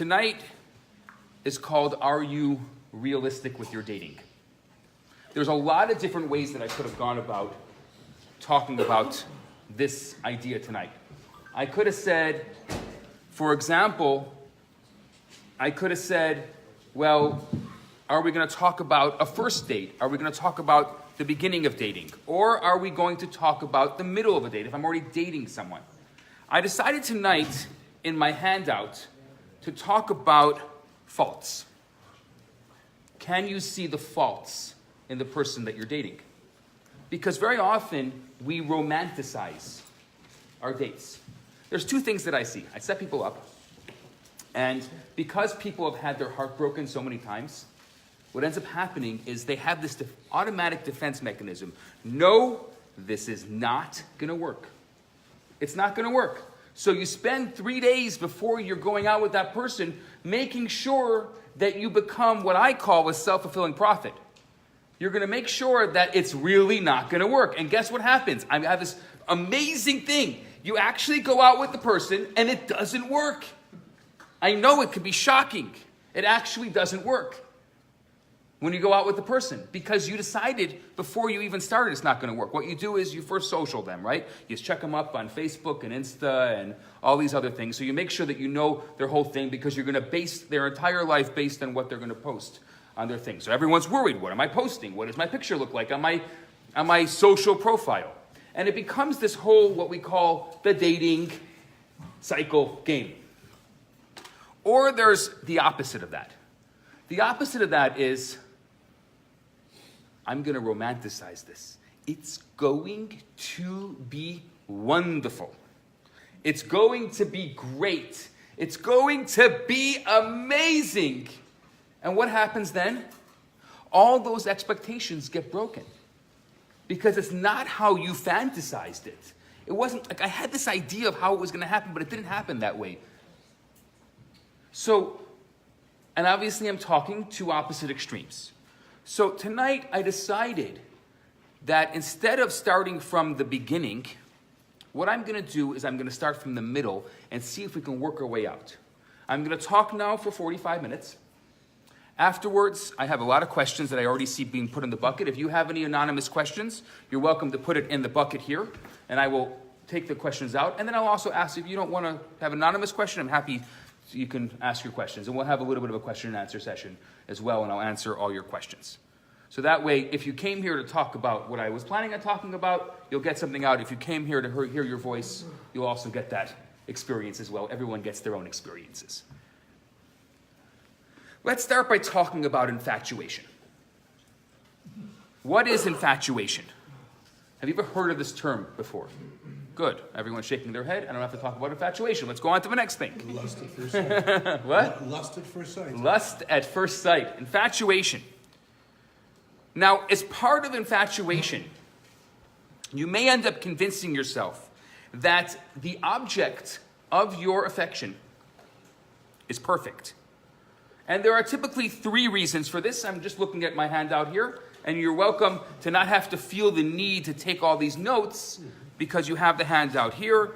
Tonight is called Are You Realistic with Your Dating? There's a lot of different ways that I could have gone about talking about this idea tonight. I could have said, for example, well, are we going to talk about a first date? Are we going to talk about the beginning of dating? Or are we going to talk about the middle of a date if I'm already dating someone? I decided tonight in my handout to talk about faults. Can you see the faults in the person that you're dating? Because very often we romanticize our dates. There's two things that I see. I set people up, and because people have had their heart broken so many times, what ends up happening is they have this automatic defense mechanism. No, this is not going to work. It's not going to work. So you spend 3 days before you're going out with that person making sure that you become what I call a self-fulfilling prophet. You're going to make sure that it's really not going to work. And guess what happens? I have this amazing thing. You actually go out with the person and it doesn't work. I know it could be shocking. It actually doesn't work when you go out with the person because you decided before you even started it's not going to work. What you do is you first social them, right? You just check them up on Facebook and Insta and all these other things. So you make sure that you know their whole thing because you're going to base their entire life based on what they're going to post on their thing. So everyone's worried. What am I posting? What does my picture look like on my social profile? And it becomes this whole, what we call the dating cycle game. Or there's the opposite of that. The opposite of that is, I'm going to romanticize this. It's going to be wonderful. It's going to be great. It's going to be amazing. And what happens then? All those expectations get broken. Because it's not how you fantasized it. It wasn't like I had this idea of how it was going to happen, but it didn't happen that way. So, and obviously I'm talking two opposite extremes. So tonight I decided that instead of starting from the beginning, what I'm going to do is I'm going to start from the middle and see if we can work our way out. I'm going to talk now for 45 minutes. Afterwards, I have a lot of questions that I already see being put in the bucket. If you have any anonymous questions, you're welcome to put it in the bucket here, and I will take the questions out. And then I'll also ask if you don't want to have an anonymous question, I'm happy you can ask your questions. And we'll have a little bit of a question and answer session as well, and I'll answer all your questions. So that way, if you came here to talk about what I was planning on talking about, you'll get something out. If you came here to hear your voice, you'll also get that experience as well. Everyone gets their own experiences. Let's start by talking about infatuation. What is infatuation? Have you ever heard of this term before? Good. Everyone's shaking their head. I don't have to talk about infatuation. Let's go on to the next thing. Lust at first sight. What? Lust at first sight. Lust at first sight. Infatuation. Now, as part of infatuation, you may end up convincing yourself that the object of your affection is perfect. And there are typically 3 reasons for this. I'm just looking at my handout here, and you're welcome to not have to feel the need to take all these notes because you have the handout here.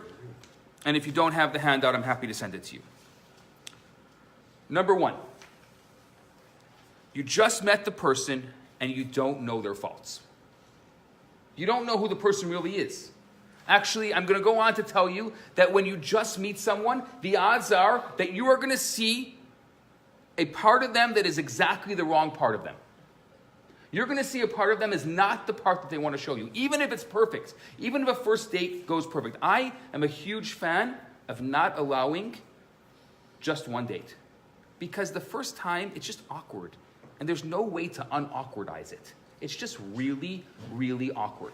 And if you don't have the handout, I'm happy to send it to you. Number 1, you just met the person and you don't know their faults. You don't know who the person really is. Actually, I'm going to go on to tell you that when you just meet someone, the odds are that you are going to see a part of them that is exactly the wrong part of them. You're going to see a part of them is not the part that they want to show you, even if it's perfect, even if a first date goes perfect. I am a huge fan of not allowing just one date because the first time it's just awkward and there's no way to unawkwardize it. It's just really, really awkward.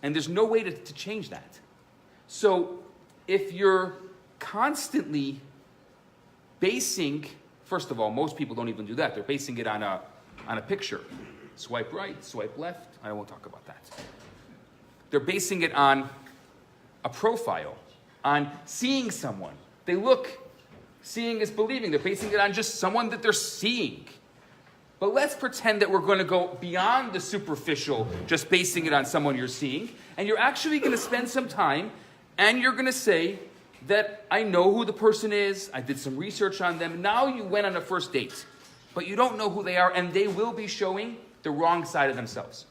And there's no way to change that. So if you're constantly basing, first of all, most people don't even do that. They're basing it on a picture. Swipe right, swipe left. I won't talk about that. They're basing it on a profile, on seeing someone. They look, seeing is believing. They're basing it on just someone that they're seeing. But let's pretend that we're going to go beyond the superficial, just basing it on someone you're seeing, and you're actually going to spend some time, and you're going to say, that I know who the person is, I did some research on them. Now you went on a first date, but you don't know who they are, and they will be showing the wrong side of themselves.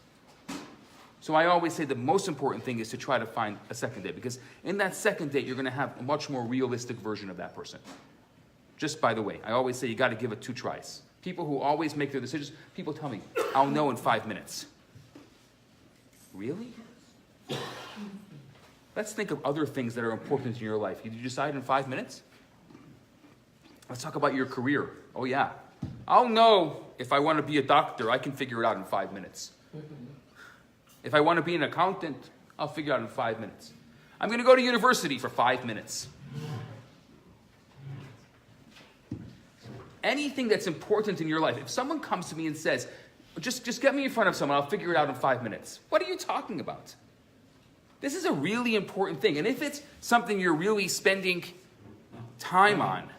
So I always say the most important thing is to try to find a second date, because in that second date, you're going to have a much more realistic version of that person. Just by the way, I always say you got to give it 2 tries. People who always make their decisions, people tell me, I'll know in 5 minutes. Really? Let's think of other things that are important in your life. Did you decide in 5 minutes? Let's talk about your career. Oh yeah. I'll know if I want to be a doctor, I can figure it out in 5 minutes. If I want to be an accountant, I'll figure it out in 5 minutes. I'm going to go to university for 5 minutes. Anything that's important in your life, if someone comes to me and says, just get me in front of someone, I'll figure it out in 5 minutes. What are you talking about? This is a really important thing. And if it's something you're really spending time on,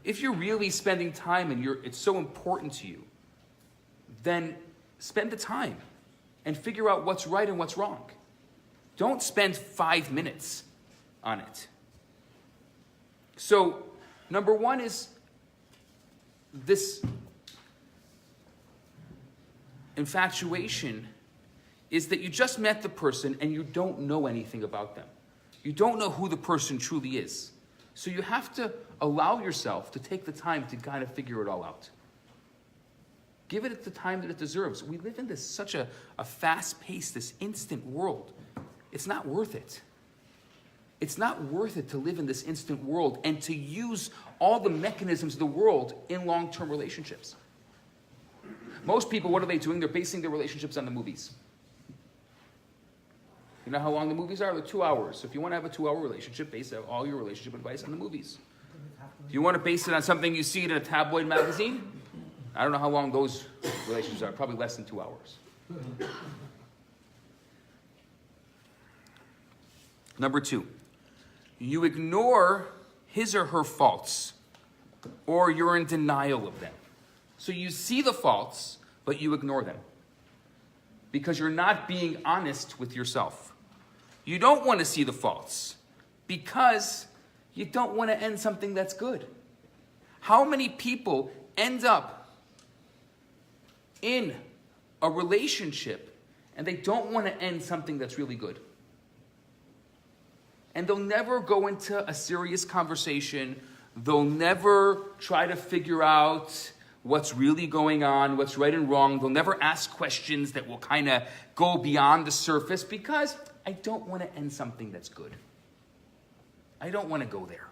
if you're really spending time and it's so important to you, then spend the time and figure out what's right and what's wrong. Don't spend 5 minutes on it. So, number one is this infatuation is that you just met the person and you don't know anything about them. You don't know who the person truly is. So you have to allow yourself to take the time to kind of figure it all out. Give it the time that it deserves. We live in such a fast-paced, this instant world. It's not worth it. It's not worth it to live in this instant world and to use all the mechanisms of the world in long-term relationships. Most people, what are they doing? They're basing their relationships on the movies. You know how long the movies are? They're 2 hours. So if you want to have a 2-hour relationship, base all your relationship advice on the movies. If you want to base it on something you see in a tabloid magazine, I don't know how long those relationships are. Probably less than 2 hours. Number 2, you ignore his or her faults, or you're in denial of them. So you see the faults, but you ignore them because you're not being honest with yourself. You don't want to see the faults because you don't want to end something that's good. How many people end up in a relationship and they don't want to end something that's really good? And they'll never go into a serious conversation. They'll never try to figure out what's really going on, what's right and wrong. They'll never ask questions that will kind of go beyond the surface because I don't want to end something that's good. I don't want to go there.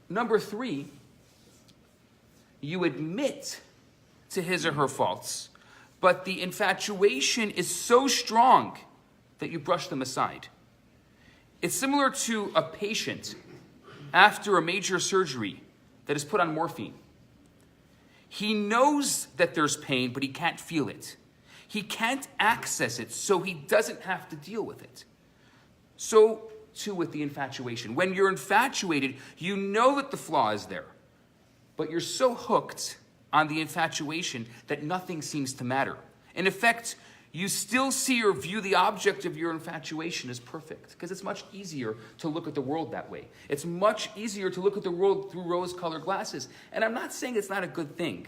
Number 3, you admit to his or her faults, but the infatuation is so strong that you brush them aside. It's similar to a patient after a major surgery that is put on morphine. He knows that there's pain, but he can't feel it. He can't access it, so he doesn't have to deal with it. So too with the infatuation. When you're infatuated, you know that the flaw is there, but you're so hooked on the infatuation that nothing seems to matter. In effect, you still see or view the object of your infatuation as perfect because it's much easier to look at the world that way. It's much easier to look at the world through rose-colored glasses. And I'm not saying it's not a good thing.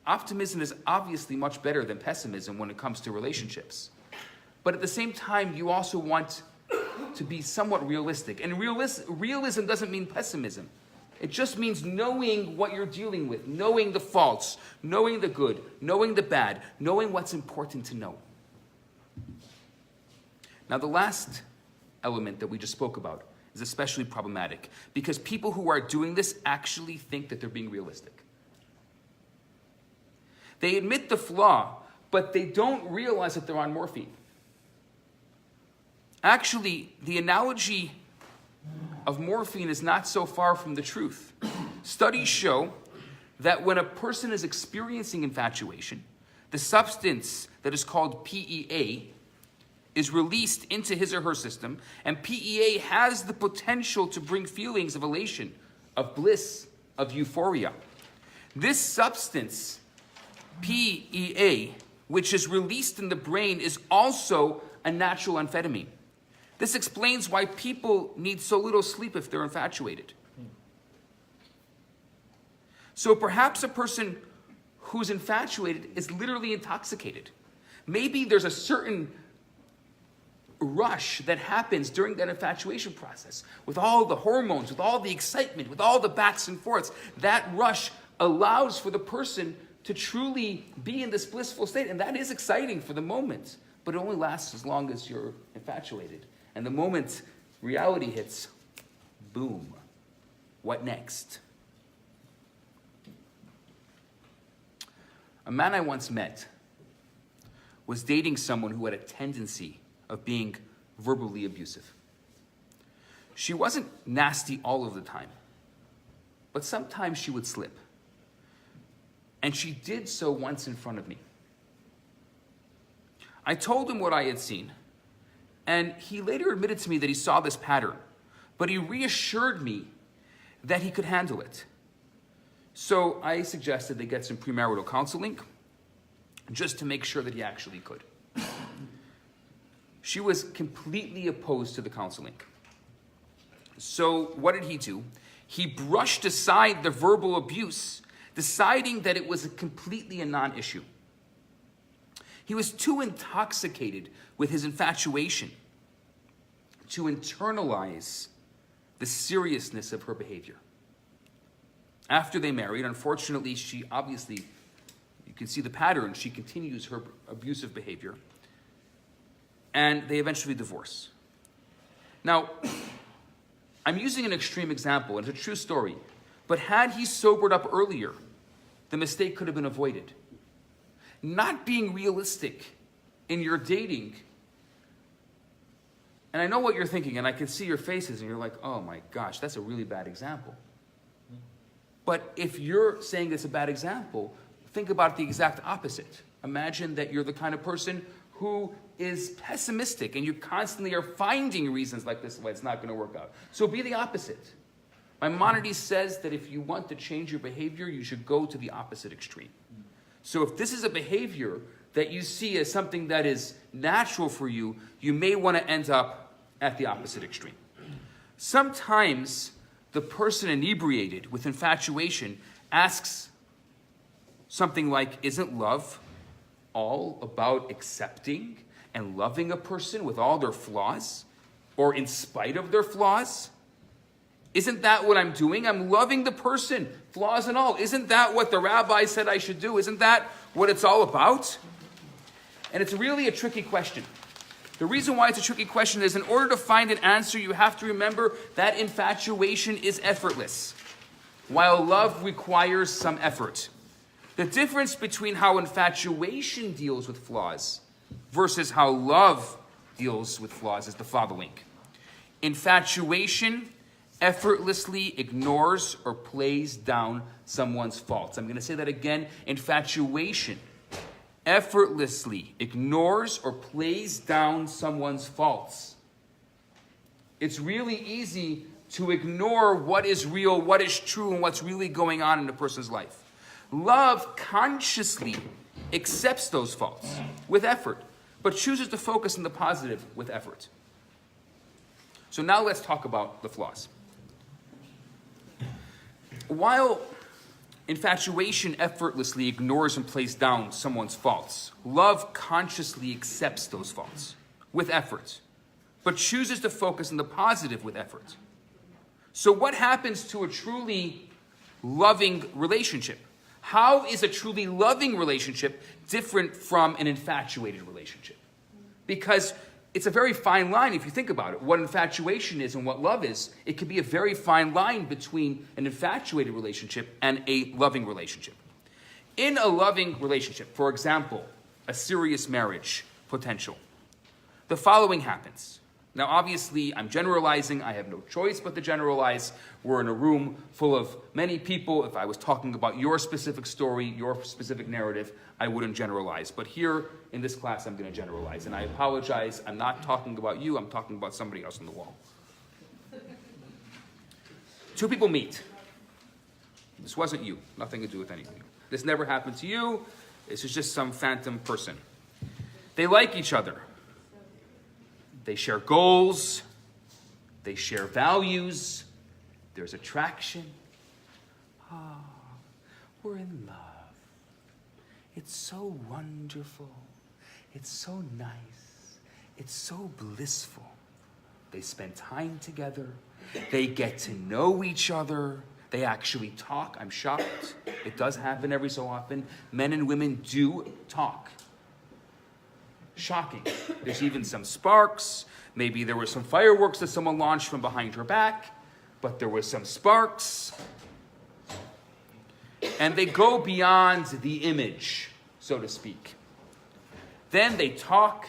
Optimism is obviously much better than pessimism when it comes to relationships. But at the same time, you also want to be somewhat realistic. And realism doesn't mean pessimism. It just means knowing what you're dealing with, knowing the faults, knowing the good, knowing the bad, knowing what's important to know. Now, the last element that we just spoke about is especially problematic because people who are doing this actually think that they're being realistic. They admit the flaw, but they don't realize that they're on morphine. Actually, the analogy of morphine is not so far from the truth. Studies show that when a person is experiencing infatuation, the substance that is called PEA is released into his or her system, and PEA has the potential to bring feelings of elation, of bliss, of euphoria. This substance, PEA, which is released in the brain, is also a natural amphetamine. This explains why people need so little sleep if they're infatuated. So perhaps a person who's infatuated is literally intoxicated. Maybe there's a certain rush that happens during that infatuation process with all the hormones, with all the excitement, with all the backs and forths. That rush allows for the person to truly be in this blissful state, and that is exciting for the moment, but it only lasts as long as you're infatuated. And the moment reality hits, boom, what next? A man I once met was dating someone who had a tendency of being verbally abusive. She wasn't nasty all of the time, but sometimes she would slip. And she did so once in front of me. I told him what I had seen, and he later admitted to me that he saw this pattern, but he reassured me that he could handle it. So I suggested they get some premarital counseling just to make sure that he actually could. She was completely opposed to the counseling. So what did he do? He brushed aside the verbal abuse, deciding that it was completely a non-issue. He was too intoxicated with his infatuation to internalize the seriousness of her behavior. After they married, unfortunately, she obviously, you can see the pattern, she continues her abusive behavior, and they eventually divorce. Now, I'm using an extreme example, and it's a true story, but had he sobered up earlier, the mistake could have been avoided. Not being realistic in your dating, and I know what you're thinking, and I can see your faces, and you're like, oh my gosh, that's a really bad example. But if you're saying it's a bad example, think about the exact opposite. Imagine that you're the kind of person who is pessimistic and you constantly are finding reasons like this why it's not going to work out. So be the opposite. Maimonides says that if you want to change your behavior, you should go to the opposite extreme. So if this is a behavior that you see as something that is natural for you, you may want to end up at the opposite extreme. Sometimes the person inebriated with infatuation asks something like, isn't love all about accepting and loving a person with all their flaws, or in spite of their flaws? Isn't that what I'm doing? I'm loving the person, flaws and all. Isn't that what the rabbi said I should do? Isn't that what it's all about? And it's really a tricky question. The reason why it's a tricky question is in order to find an answer, you have to remember that infatuation is effortless, while love requires some effort. The difference between how infatuation deals with flaws versus how love deals with flaws is the following. Infatuation effortlessly ignores or plays down someone's faults. I'm going to say that again. Infatuation effortlessly ignores or plays down someone's faults. It's really easy to ignore what is real, what is true, and what's really going on in a person's life. Love consciously accepts those faults with effort, but chooses to focus on the positive with effort. So now let's talk about the flaws. While infatuation effortlessly ignores and plays down someone's faults, love consciously accepts those faults with effort, but chooses to focus on the positive with effort. So what happens to a truly loving relationship? How is a truly loving relationship different from an infatuated relationship? Because it's a very fine line if you think about it. What infatuation is and what love is, it can be a very fine line between an infatuated relationship and a loving relationship. In a loving relationship, for example, a serious marriage potential, the following happens. Now, obviously, I'm generalizing. I have no choice but to generalize. We're in a room full of many people. If I was talking about your specific story, your specific narrative, I wouldn't generalize. But here in this class, I'm going to generalize. And I apologize. I'm not talking about you. I'm talking about somebody else on the wall. Two people meet. This wasn't you. Nothing to do with anything. This never happened to you. This is just some phantom person. They like each other. They share goals. They share values. There's attraction. Ah, we're in love. It's so wonderful. It's so nice. It's so blissful. They spend time together. They get to know each other. They actually talk. I'm shocked. It does happen every so often. Men and women do talk. Shocking. There's even some sparks. Maybe there were some fireworks that someone launched from behind her back, but there were some sparks. And they go beyond the image, so to speak. Then they talk.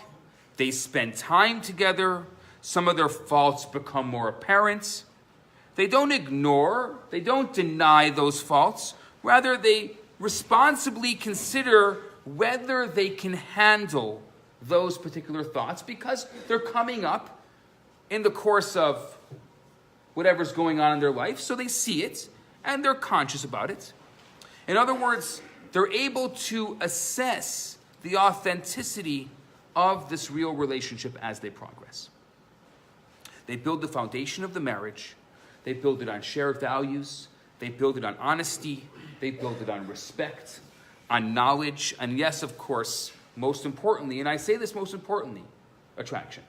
They spend time together. Some of their faults become more apparent. They don't ignore, they don't deny those faults. Rather, they responsibly consider whether they can handle those particular thoughts because they're coming up in the course of whatever's going on in their life. So they see it and they're conscious about it. In other words, they're able to assess the authenticity of this real relationship as they progress. They build the foundation of the marriage. They build it on shared values. They build it on honesty. They build it on respect, on knowledge, and yes, of course, most importantly, and I say this most importantly, attraction.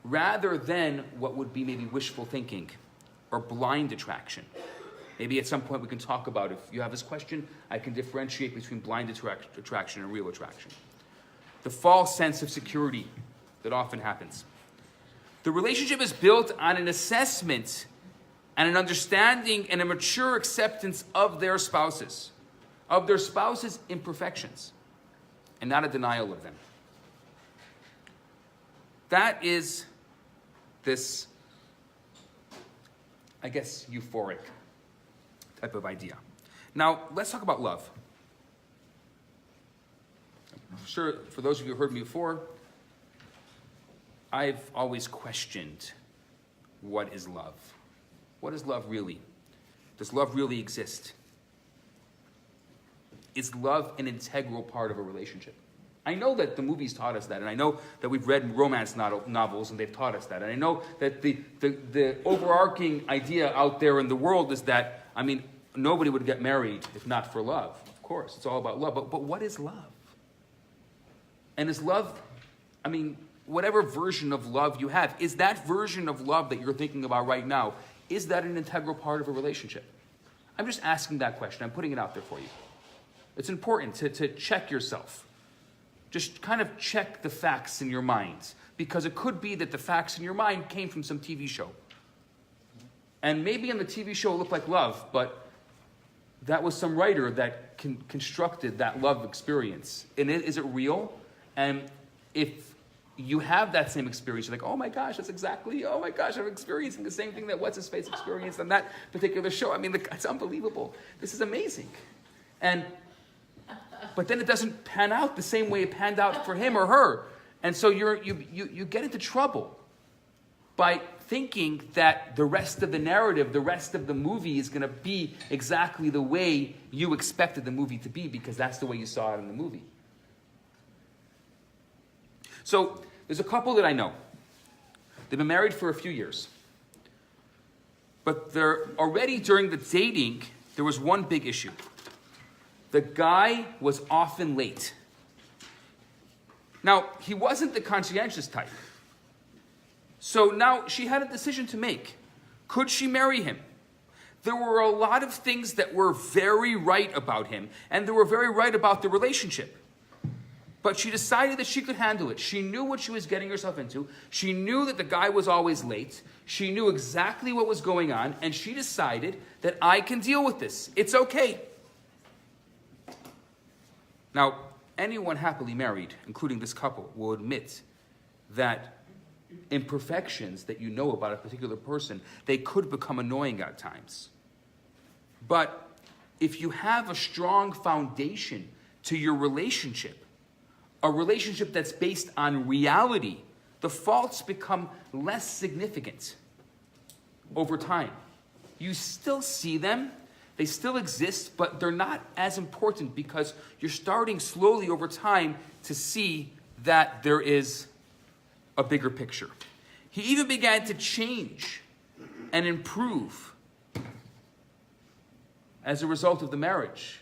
Rather than what would be maybe wishful thinking or blind attraction. Maybe at some point we can talk about, if you have this question, I can differentiate between blind attraction and real attraction. The false sense of security that often happens. The relationship is built on an assessment and an understanding and a mature acceptance of their spouses' imperfections, and not a denial of them. That is this, I guess, euphoric type of idea. Now, let's talk about love. I'm sure for those of you who heard me before, I've always questioned what is love. What is love really? Does love really exist? Is love an integral part of a relationship? I know that the movies taught us that, and I know that we've read romance novels and they've taught us that, and I know that the overarching idea out there in the world is that, I mean, nobody would get married if not for love. Of course, it's all about love, but what is love? And is love, I mean, whatever version of love you have, is that version of love that you're thinking about right now, is that an integral part of a relationship? I'm just asking that question. I'm putting it out there for you. It's important to check yourself. Just kind of check the facts in your minds, because it could be that the facts in your mind came from some TV show. And maybe in the TV show it looked like love, but that was some writer that constructed that love experience. And is it real? And if you have that same experience, you're like, oh my gosh, I'm experiencing the same thing that What's-His-Face experienced on that particular show. I mean, it's unbelievable. This is amazing. But then it doesn't pan out the same way it panned out for him or her. And so you get into trouble by thinking that the rest of the narrative, the rest of the movie is going to be exactly the way you expected the movie to be, because that's the way you saw it in the movie. So there's a couple that I know. They've been married for a few years. But they're already during the dating, there was one big issue. The guy was often late. Now, he wasn't the conscientious type. So now she had a decision to make. Could she marry him? There were a lot of things that were very right about him, and they were very right about the relationship. But she decided that she could handle it. She knew what she was getting herself into. She knew that the guy was always late. She knew exactly what was going on, and she decided that I can deal with this. It's okay. Now, anyone happily married, including this couple, will admit that imperfections that you know about a particular person, they could become annoying at times. But if you have a strong foundation to your relationship, a relationship that's based on reality, the faults become less significant over time. You still see them, They still exist, but they're not as important because you're starting slowly over time to see that there is a bigger picture. He even began to change and improve as a result of the marriage.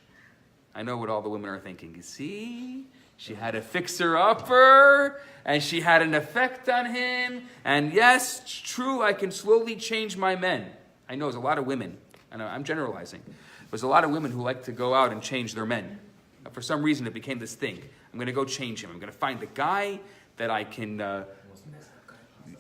I know what all the women are thinking. You see, she had a fixer-upper, and she had an effect on him. And yes, it's true, I can slowly change my men. I know there's a lot of women, and I'm generalizing. There's a lot of women who like to go out and change their men. For some reason, it became this thing. I'm going to go change him. I'm going to find the guy that I can...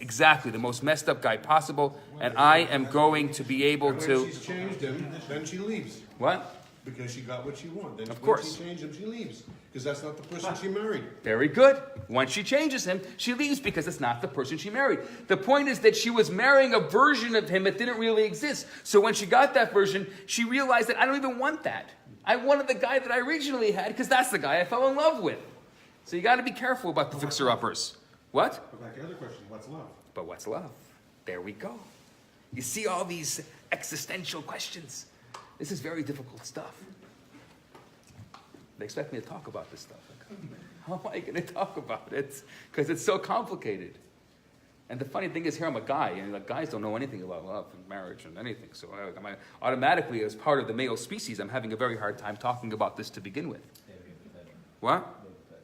exactly, the most messed up guy possible, and I am going to be able And when to... she's changed him, then she leaves. What? Because she got what she wanted. Then Of when course. she changed him, she leaves. Because that's not the person she married. Very good. Once she changes him, she leaves because it's not the person she married. The point is that she was marrying a version of him that didn't really exist. So when she got that version, she realized that I don't even want that. I wanted the guy that I originally had because that's the guy I fell in love with. So you got to be careful about the fixer-uppers. What? But back to the other question, what's love? But what's love? There we go. You see all these existential questions. This is very difficult stuff. They expect me to talk about this stuff. Like, how am I going to talk about it? Because it's so complicated. And the funny thing is, here I'm a guy, and like, guys don't know anything about love and marriage and anything. So automatically, as part of the male species, I'm having a very hard time talking about this to begin with. What?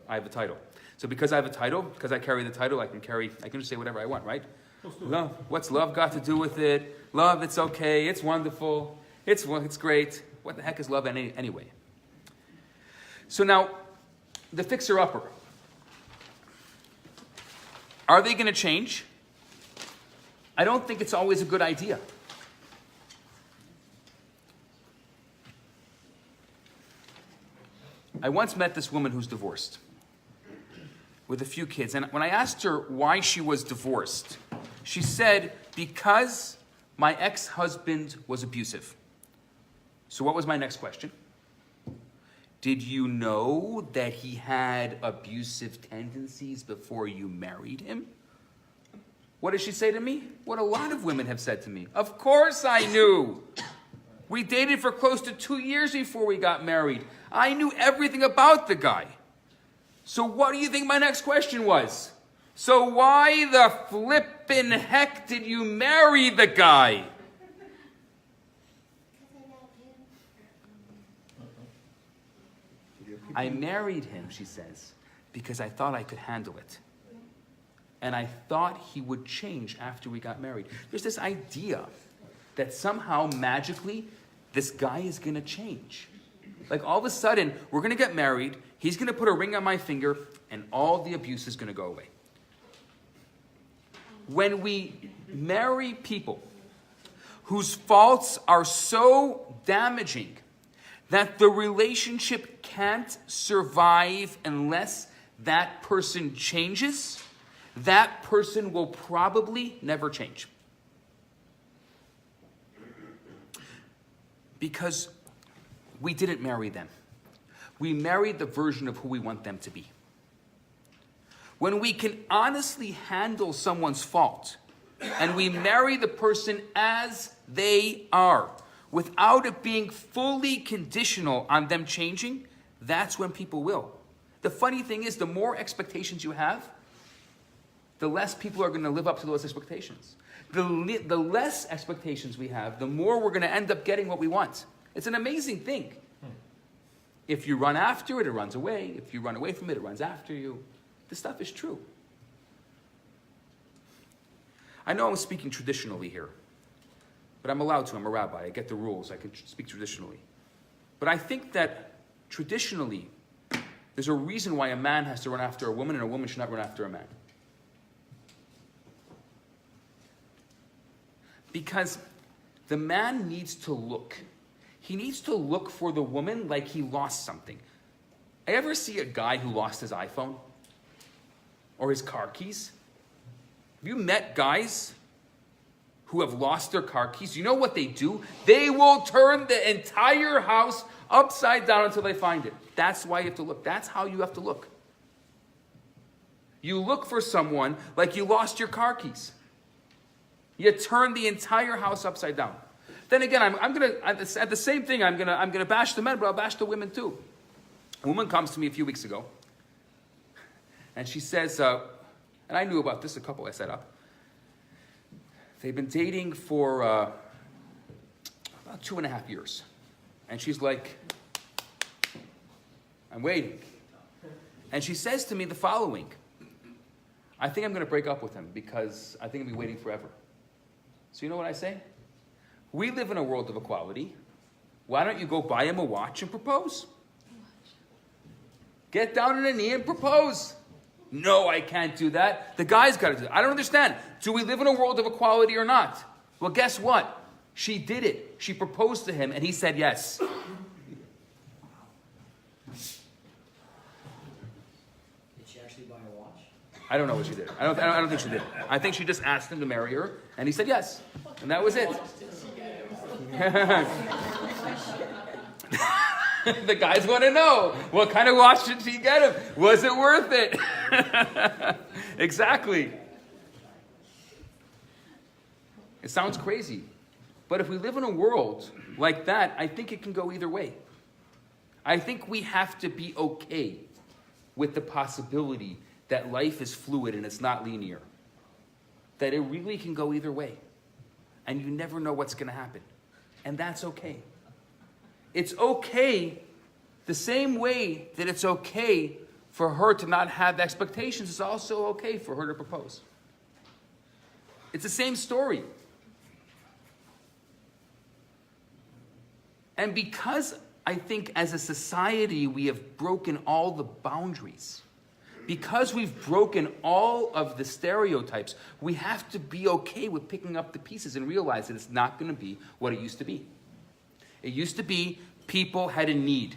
I have a title. So because I have a title, because I carry the title, I can just say whatever I want, right? Love. What's love got to do with it? Love, it's okay, it's wonderful, it's great. What the heck is love anyway? So now, the fixer-upper. Are they going to change? I don't think it's always a good idea. I once met this woman who's divorced with a few kids. And when I asked her why she was divorced, she said, because my ex-husband was abusive. So what was my next question? Did you know that he had abusive tendencies before you married him? What did she say to me? What a lot of women have said to me. Of course I knew. We dated for close to 2 years before we got married. I knew everything about the guy. So what do you think my next question was? So why the flippin' heck did you marry the guy? I married him, she says, because I thought I could handle it. And I thought he would change after we got married. There's this idea that somehow, magically, this guy is going to change. Like all of a sudden, we're going to get married, he's going to put a ring on my finger, and all the abuse is going to go away. When we marry people whose faults are so damaging that the relationship can't survive unless that person changes, that person will probably never change. Because we didn't marry them. We married the version of who we want them to be. When we can honestly handle someone's fault, and we marry the person as they are, without it being fully conditional on them changing, that's when people will. The funny thing is, the more expectations you have, the less people are going to live up to those expectations. The less expectations we have, the more we're going to end up getting what we want. It's an amazing thing. If you run after it, it runs away. If you run away from it, it runs after you. This stuff is true. I know I'm speaking traditionally here, but I'm allowed to. I'm a rabbi. I get the rules. I can speak traditionally. But I think that traditionally, there's a reason why a man has to run after a woman and a woman should not run after a man. Because the man needs to look. He needs to look for the woman like he lost something. I ever see a guy who lost his iPhone? Or his car keys? Have you met guys who have lost their car keys? You know what they do? They will turn the entire house upside down until they find it. That's why you have to look. That's how you have to look. You look for someone like you lost your car keys. You turn the entire house upside down. Then again, I'm gonna at the same thing. I'm gonna bash the men, but I'll bash the women too. A woman comes to me a few weeks ago, and she says, and I knew about this. A couple I set up. They've been dating for about 2.5 years, and she's like, "I'm waiting," and she says to me the following: "I think I'm going to break up with him because I think I'll be waiting forever." So you know what I say? We live in a world of equality. Why don't you go buy him a watch and propose? Get down on a knee and propose. No, I can't do that. The guy's got to do it. I don't understand. Do we live in a world of equality or not? Well, guess what? She did it. She proposed to him and he said yes. Did she actually buy a watch? I don't know what she did. I don't think she did. I think she just asked him to marry her and he said yes. And that was it. The guys want to know, what kind of watch did she get him? Was it worth it? Exactly. It sounds crazy. But if we live in a world like that, I think it can go either way. I think we have to be okay with the possibility that life is fluid and it's not linear. That it really can go either way. And you never know what's going to happen. And that's okay. It's okay the same way that it's okay for her to not have expectations. It's also okay for her to propose. It's the same story. And because I think as a society we have broken all the boundaries, because we've broken all of the stereotypes, we have to be okay with picking up the pieces and realize that it's not going to be what it used to be. It used to be people had a need.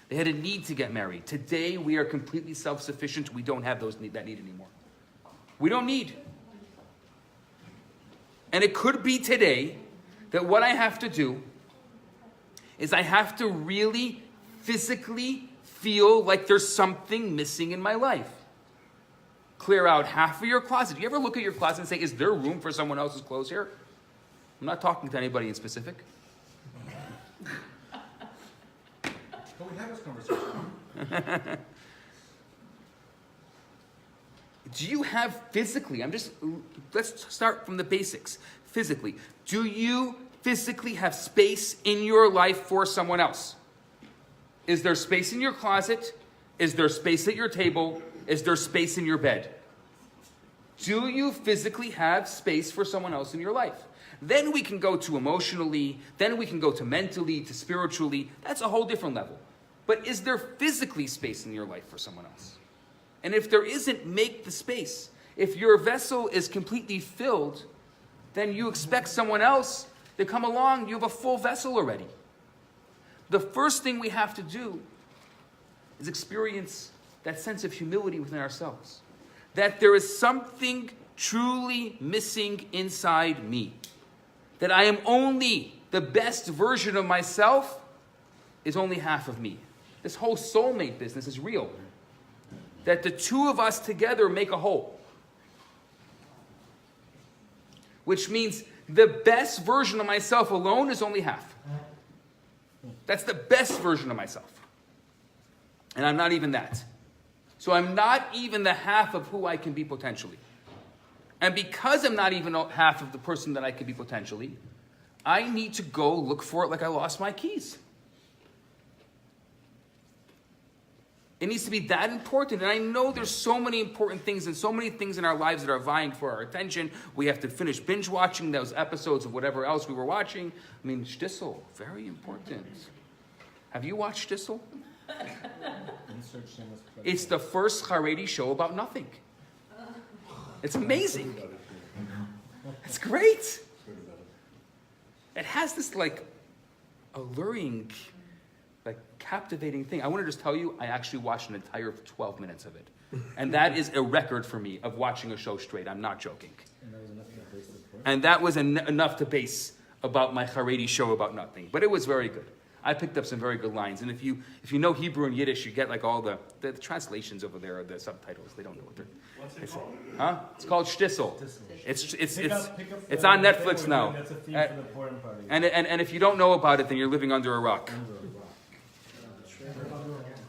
They had a need to get married. Today we are completely self-sufficient. We don't have that need anymore. We don't need. And it could be today that what I have to do is I have to really physically feel like there's something missing in my life. Clear out half of your closet. Do you ever look at your closet and say, is there room for someone else's clothes here? I'm not talking to anybody in specific. Can we have this conversation? Do you have physically, let's start from the basics. Physically, do you physically have space in your life for someone else? Is there space in your closet? Is there space at your table? Is there space in your bed? Do you physically have space for someone else in your life? Then we can go to emotionally, then we can go to mentally, to spiritually. That's a whole different level. But is there physically space in your life for someone else? And if there isn't, make the space. If your vessel is completely filled, then you expect someone else to come along, you have a full vessel already. The first thing we have to do is experience that sense of humility within ourselves. That there is something truly missing inside me. That I am only the best version of myself is only half of me. This whole soulmate business is real. That the two of us together make a whole. Which means the best version of myself alone is only half. That's the best version of myself. And I'm not even that. So I'm not even the half of who I can be potentially. And because I'm not even half of the person that I could be potentially, I need to go look for it like I lost my keys. It needs to be that important. And I know there's so many important things and so many things in our lives that are vying for our attention. We have to finish binge watching those episodes of whatever else we were watching. I mean, Shtisel, very important. Have you watched Shtisel? It's the first Haredi show about nothing. It's amazing. It's great. It has this alluring, captivating thing. I want to just tell you, I actually watched an entire 12 minutes of it. And that is a record for me of watching a show straight. I'm not joking. And that was enough to base about my Haredi show about nothing. But it was very good. I picked up some very good lines. And if you know Hebrew and Yiddish, you get all the translations over there, the subtitles. They don't know what they're... What's it called? Huh? It's called Shtisel. Pick up, it's on the Netflix thing now. That's a theme Uh, for the porn party. And if you don't know about it, then you're living under a rock.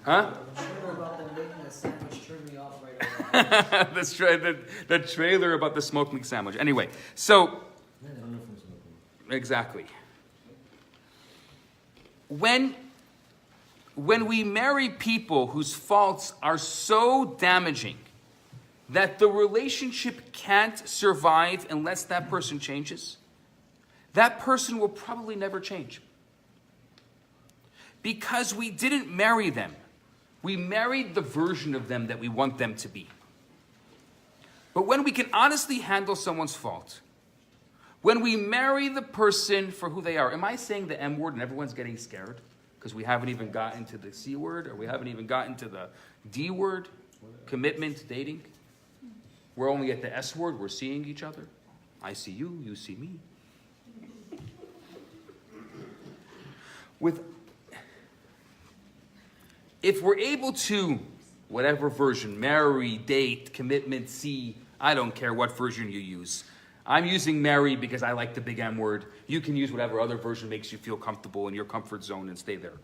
Huh? The trailer about them making a sandwich turned me off right away. The trailer about the smoked meat sandwich. Anyway, so I don't know if I'm smoking. exactly. When we marry people whose faults are so damaging that the relationship can't survive unless that person changes, that person will probably never change. Because we didn't marry them. We married the version of them that we want them to be. But when we can honestly handle someone's fault, when we marry the person for who they are, am I saying the M word and everyone's getting scared? Because we haven't even gotten to the C word, or we haven't even gotten to the D word, commitment, dating. We're only at the S word, we're seeing each other. I see you, you see me. If we're able to, whatever version, marry, date, commitment, see, I don't care what version you use. I'm using marry because I like the big M word. You can use whatever other version makes you feel comfortable in your comfort zone and stay there.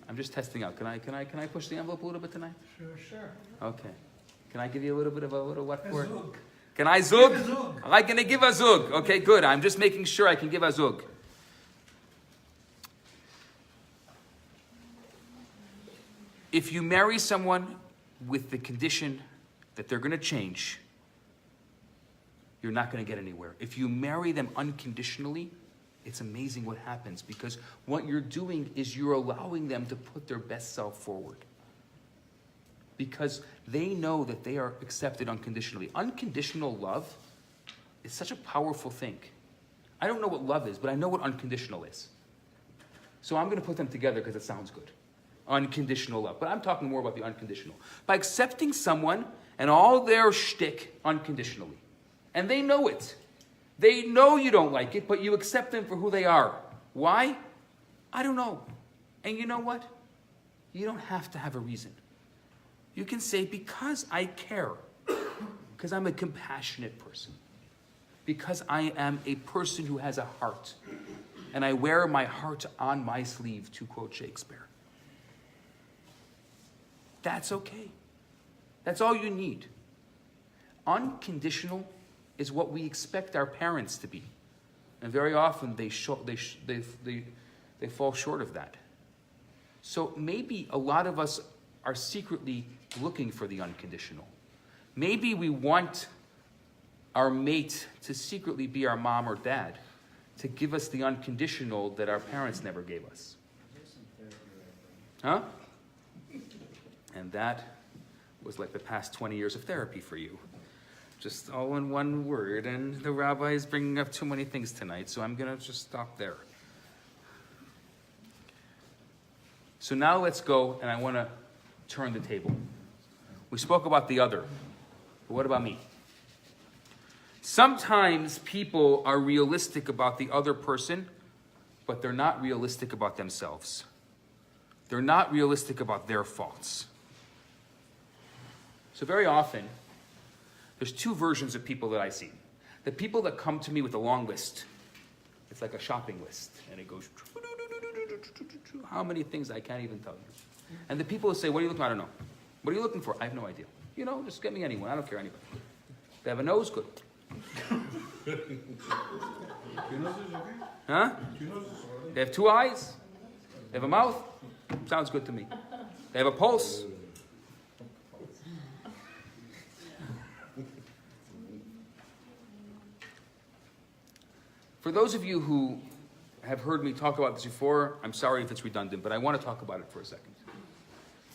I'm just testing out. Can I push the envelope a little bit tonight? Sure. Okay. Can I give you a little bit of a little what word? Zug. Can I zug? Give a zug. I'm gonna give a zug. Okay, good. I'm just making sure I can give a zug. If you marry someone with the condition that they're going to change, you're not going to get anywhere. If you marry them unconditionally, it's amazing what happens, because what you're doing is you're allowing them to put their best self forward. Because they know that they are accepted unconditionally. Unconditional love is such a powerful thing. I don't know what love is, but I know what unconditional is. So I'm going to put them together because it sounds good. Unconditional love. But I'm talking more about the unconditional. By accepting someone and all their shtick unconditionally. And they know it. They know you don't like it, but you accept them for who they are. Why? I don't know. And you know what? You don't have to have a reason. You can say, because I care. Because I'm a compassionate person. Because I am a person who has a heart. And I wear my heart on my sleeve, to quote Shakespeare. That's okay. That's all you need. Unconditional is what we expect our parents to be. And very often they fall short of that. So maybe a lot of us are secretly looking for the unconditional. Maybe we want our mate to secretly be our mom or dad, to give us the unconditional that our parents never gave us. Huh? And that was like the past 20 years of therapy for you. Just all in one word, and the rabbi is bringing up too many things tonight, so I'm going to just stop there. So now let's go, and I want to turn the table. We spoke about the other, but what about me? Sometimes people are realistic about the other person, but they're not realistic about themselves. They're not realistic about their faults. So very often, there's two versions of people that I see. The people that come to me with a long list. It's like a shopping list, and it goes, how many things I can't even tell you. And the people who say, what are you looking for? I don't know. What are you looking for? I have no idea. You know, just get me anyone. I don't care anybody. They have a nose, good. Huh? They have two eyes. They have a mouth. Sounds good to me. They have a pulse. For those of you who have heard me talk about this before, I'm sorry if it's redundant, but I want to talk about it for a second.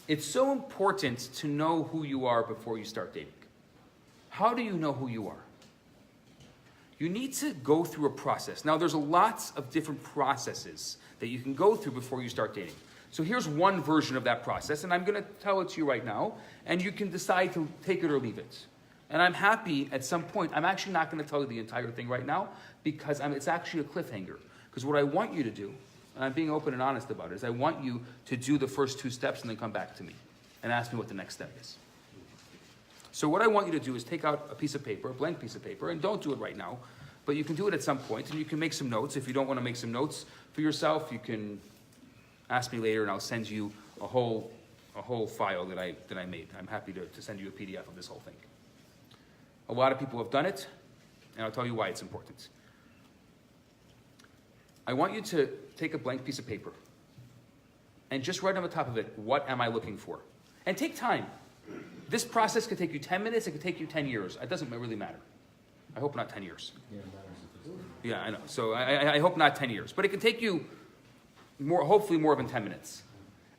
It's so important to know who you are before you start dating. How do you know who you are? You need to go through a process. Now, there's lots of different processes that you can go through before you start dating. So here's one version of that process, and I'm going to tell it to you right now, and you can decide to take it or leave it. And I'm happy at some point, I'm actually not going to tell you the entire thing right now, because it's actually a cliffhanger. Because what I want you to do, and I'm being open and honest about it, is I want you to do the first two steps and then come back to me and ask me what the next step is. So what I want you to do is take out a piece of paper, a blank piece of paper, and don't do it right now, but you can do it at some point, and you can make some notes. If you don't want to make some notes for yourself, you can ask me later, and I'll send you a whole file that I made. I'm happy to send you a PDF of this whole thing. A lot of people have done it, and I'll tell you why it's important. I want you to take a blank piece of paper and just write on the top of it, what am I looking for? And take time. This process could take you 10 minutes, it could take you 10 years. It doesn't really matter. I hope not 10 years. Yeah, it matters if it's- Yeah, I know. So I hope not 10 years. But it can take you hopefully more than 10 minutes.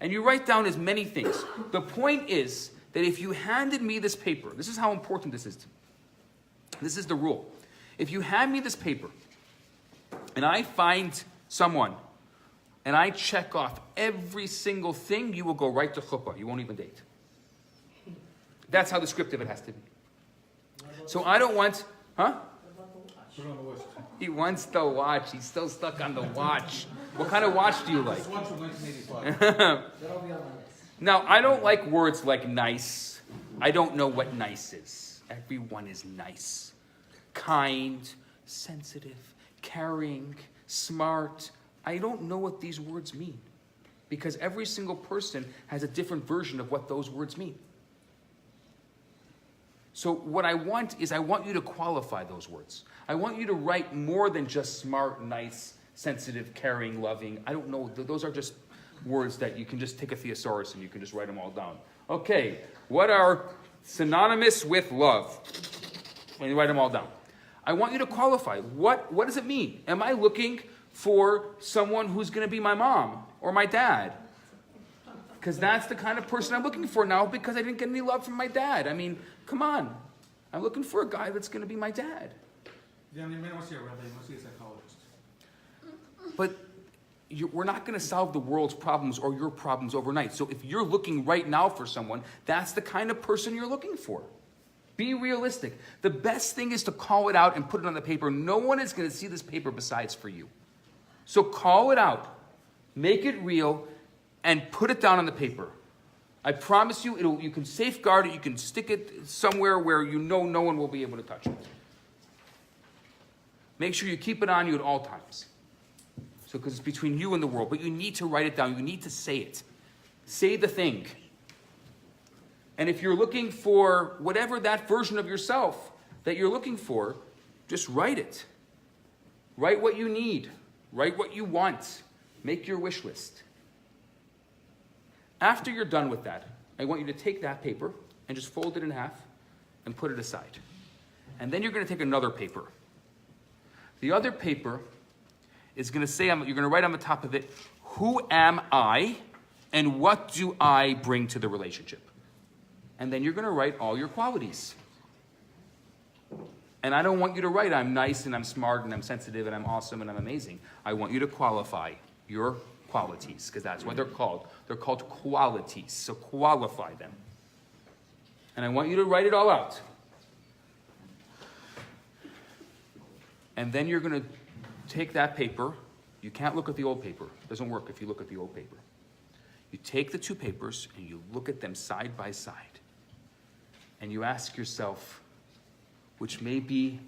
And you write down as many things. The point is that if you handed me this paper, this is how important this is. This is the rule. If you hand me this paper, and I find someone, and I check off every single thing, you will go right to chuppah. You won't even date. That's how descriptive it has to be. So I don't want, huh? Put it on the list. He wants the watch. He's still stuck on the watch. What kind of watch do you like? This one's from 1985. That'll be on my list. Now, I don't like words like nice. I don't know what nice is. Everyone is nice. Kind, sensitive, caring, smart. I don't know what these words mean because every single person has a different version of what those words mean. So what I want is I want you to qualify those words. I want you to write more than just smart, nice, sensitive, caring, loving. I don't know. Those are just words that you can just take a thesaurus and you can just write them all down. Okay, what are synonymous with love? And you write them all down. I want you to qualify. What does it mean? Am I looking for someone who's going to be my mom or my dad? Because that's the kind of person I'm looking for now because I didn't get any love from my dad. I mean, come on. I'm looking for a guy that's going to be my dad. Yeah, you may not see a rabbi, you must see a psychologist. But we're not going to solve the world's problems or your problems overnight. So if you're looking right now for someone, that's the kind of person you're looking for. Be realistic. The best thing is to call it out and put it on the paper. No one is going to see this paper besides for you. So call it out. Make it real. And put it down on the paper. I promise you, you can safeguard it. You can stick it somewhere where you know no one will be able to touch it. Make sure you keep it on you at all times. So, because it's between you and the world. But you need to write it down. You need to say it. Say the thing. And if you're looking for whatever that version of yourself that you're looking for, just write it. Write what you need. Write what you want. Make your wish list. After you're done with that, I want you to take that paper and just fold it in half and put it aside. And then you're going to take another paper. The other paper is going to say, you're going to write on the top of it, who am I and what do I bring to the relationship? And then you're going to write all your qualities. And I don't want you to write, I'm nice and I'm smart and I'm sensitive and I'm awesome and I'm amazing. I want you to qualify your qualities, because that's what they're called. They're called qualities, so qualify them. And I want you to write it all out. And then you're going to take that paper. You can't look at the old paper. It doesn't work if you look at the old paper. You take the two papers and you look at them side by side. And you ask yourself, which may be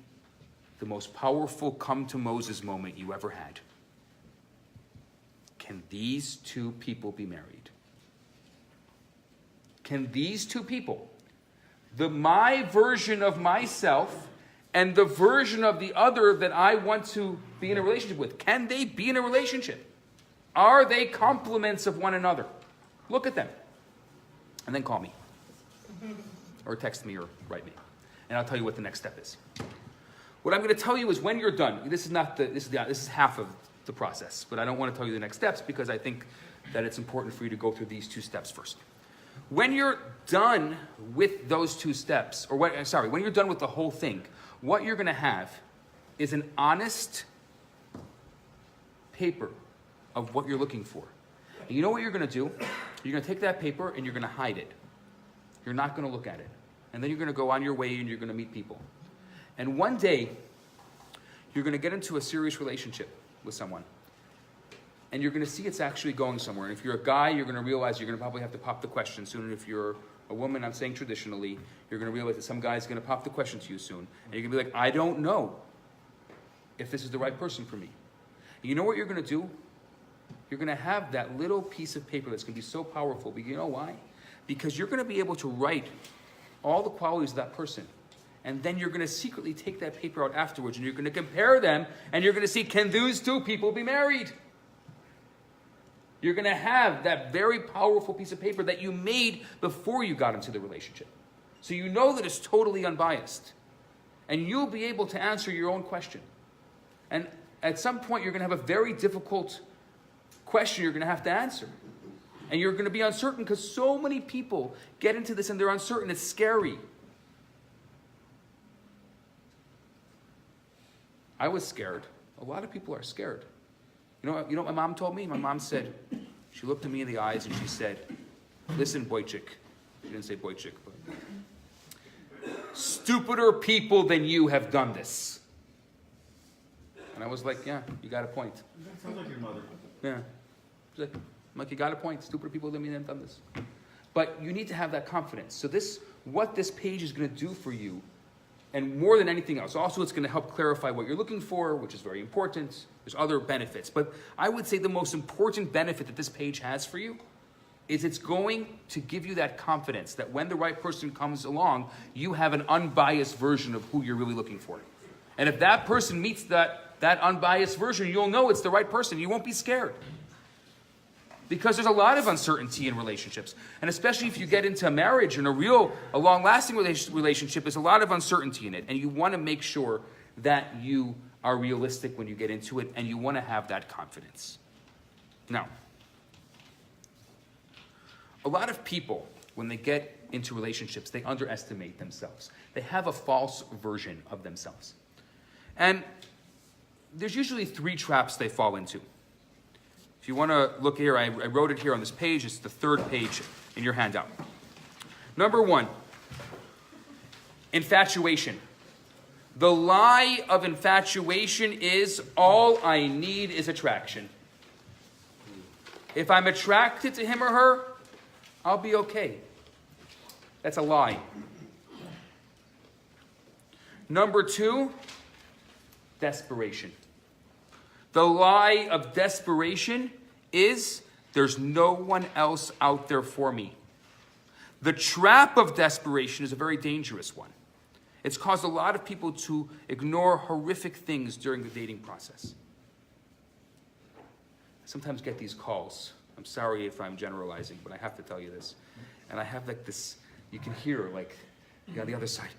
the most powerful come to Moses moment you ever had. Can these two people be married? Can these two people, my version of myself and the version of the other that I want to be in a relationship with, can they be in a relationship? Are they complements of one another? Look at them. And then call me. Or text me or write me. And I'll tell you what the next step is. What I'm going to tell you is when you're done, this is half of the process, but I don't want to tell you the next steps because I think that it's important for you to go through these two steps first. When you're done with those two steps, when you're done with the whole thing, what you're going to have is an honest paper of what you're looking for. And you know what you're going to do? You're going to take that paper and you're going to hide it. You're not going to look at it. And then you're going to go on your way and you're going to meet people. And one day, you're going to get into a serious relationship with someone. And you're going to see it's actually going somewhere. And if you're a guy, you're going to realize you're going to probably have to pop the question soon. And if you're a woman, I'm saying traditionally, you're going to realize that some guy's going to pop the question to you soon. And you're going to be like, I don't know if this is the right person for me. And you know what you're going to do? You're going to have that little piece of paper that's going to be so powerful. But you know why? Because you're going to be able to write all the qualities of that person. And then you're going to secretly take that paper out afterwards and you're going to compare them and you're going to see, can those two people be married? You're going to have that very powerful piece of paper that you made before you got into the relationship. So you know that it's totally unbiased. And you'll be able to answer your own question. And at some point, you're going to have a very difficult question you're going to have to answer. And you're going to be uncertain because so many people get into this and they're uncertain. It's scary. I was scared. A lot of people are scared. You know what my mom told me? My mom said, she looked at me in the eyes and she said, listen, Boychik. She didn't say Boychik, but stupider people than you have done this. And I was like, yeah, you got a point. That sounds like your mother. Yeah. She's like, you got a point. Stupider people than me have done this. But you need to have that confidence. So what this page is going to do for you, and more than anything else, also it's going to help clarify what you're looking for, which is very important. There's other benefits. But I would say the most important benefit that this page has for you is it's going to give you that confidence that when the right person comes along, you have an unbiased version of who you're really looking for. And if that person meets that unbiased version, you'll know it's the right person. You won't be scared. Because there's a lot of uncertainty in relationships. And especially if you get into a marriage and a long-lasting relationship, there's a lot of uncertainty in it. And you want to make sure that you are realistic when you get into it, and you want to have that confidence. Now, a lot of people, when they get into relationships, they underestimate themselves. They have a false version of themselves. And there's usually 3 traps they fall into. If you want to look here, I wrote it here on this page. It's the 3rd page in your handout. Number 1, infatuation. The lie of infatuation is all I need is attraction. If I'm attracted to him or her, I'll be okay. That's a lie. Number 2, desperation. The lie of desperation is there's no one else out there for me. The trap of desperation is a very dangerous one. It's caused a lot of people to ignore horrific things during the dating process. I sometimes get these calls. I'm sorry if I'm generalizing, but I have to tell you this. And I have like this, you can hear like on the other side,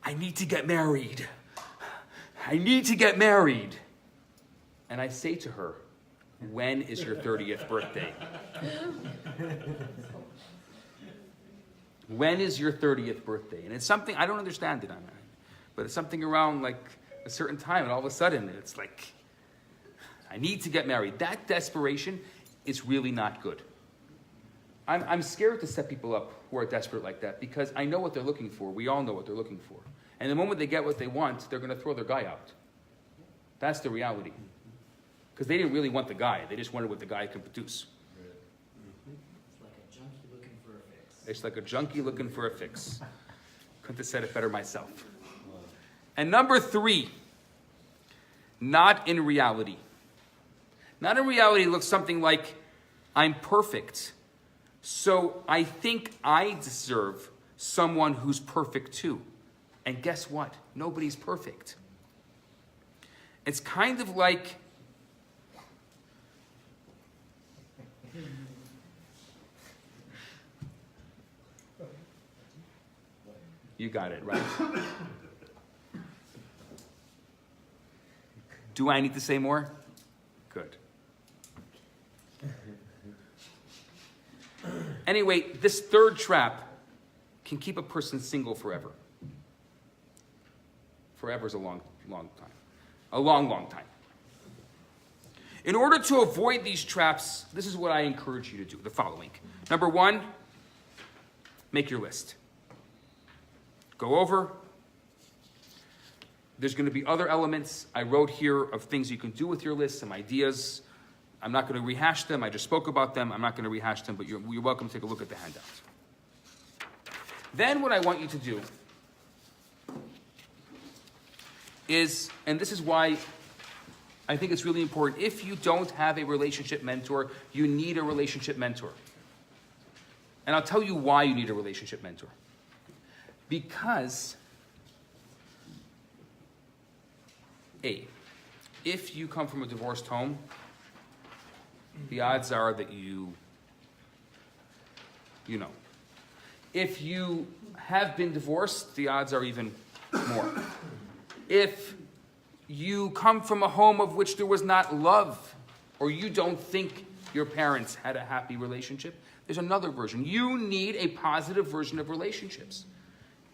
I need to get married. I need to get married. And I say to her, when is your 30th birthday? When is your 30th birthday? And it's something, I don't understand it, but it's something around like a certain time, and all of a sudden it's like, I need to get married. That desperation is really not good. I'm scared to set people up who are desperate like that because I know what they're looking for. We all know what they're looking for. And the moment they get what they want, they're going to throw their guy out. That's the reality. Because they didn't really want the guy. They just wanted what the guy can produce. It's like a junkie looking for a fix. It's like a junkie looking for a fix. Couldn't have said it better myself. And number 3, not in reality. Not in reality looks something like, I'm perfect, so I think I deserve someone who's perfect too. And guess what? Nobody's perfect. It's kind of like, you got it, right? Do I need to say more? Good. Anyway, this 3rd trap can keep a person single forever. Forever is a long, long time. A long, long time. In order to avoid these traps, this is what I encourage you to do, the following. Number 1, make your list. Go over. There's going to be other elements I wrote here of things you can do with your list, some ideas. I'm not going to rehash them. I just spoke about them. I'm not going to rehash them, but you're welcome to take a look at the handout. Then what I want you to do is, and this is why I think it's really important, if you don't have a relationship mentor, you need a relationship mentor. And I'll tell you why you need a relationship mentor. Because, if you come from a divorced home, the odds are that you know. If you have been divorced, the odds are even more. If you come from a home of which there was not love, or you don't think your parents had a happy relationship, there's another version. You need a positive version of relationships.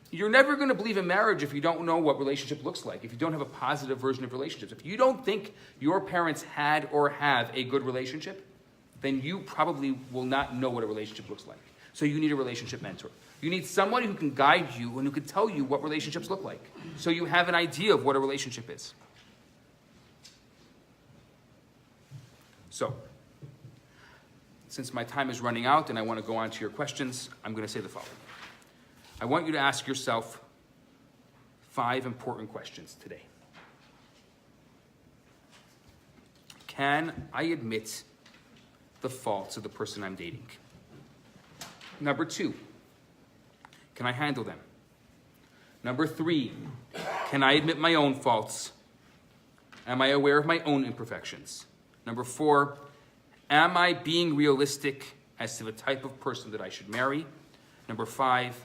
You're never going to believe in marriage if you don't know what relationship looks like, if you don't have a positive version of relationships. If you don't think your parents had or have a good relationship, then you probably will not know what a relationship looks like. So you need a relationship mentor. You need somebody who can guide you and who can tell you what relationships look like, so you have an idea of what a relationship is. So, since my time is running out and I want to go on to your questions, I'm going to say the following. I want you to ask yourself 5 important questions today. Can I admit the faults of the person I'm dating? Number 2, can I handle them? Number 3, can I admit my own faults? Am I aware of my own imperfections? Number 4, am I being realistic as to the type of person that I should marry? Number 5,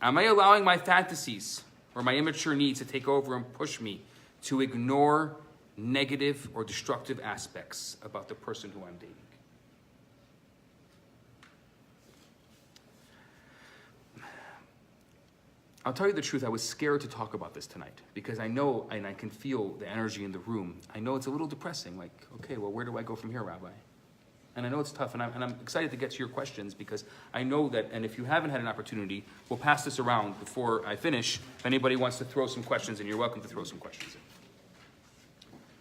am I allowing my fantasies or my immature needs to take over and push me to ignore negative or destructive aspects about the person who I'm dating? I'll tell you the truth, I was scared to talk about this tonight because I know, and I can feel the energy in the room. I know it's a little depressing, like, okay, well, where do I go from here, Rabbi? And I know it's tough, and I'm excited to get to your questions because I know that, and if you haven't had an opportunity, we'll pass this around before I finish. If anybody wants to throw some questions in, you're welcome to throw some questions in.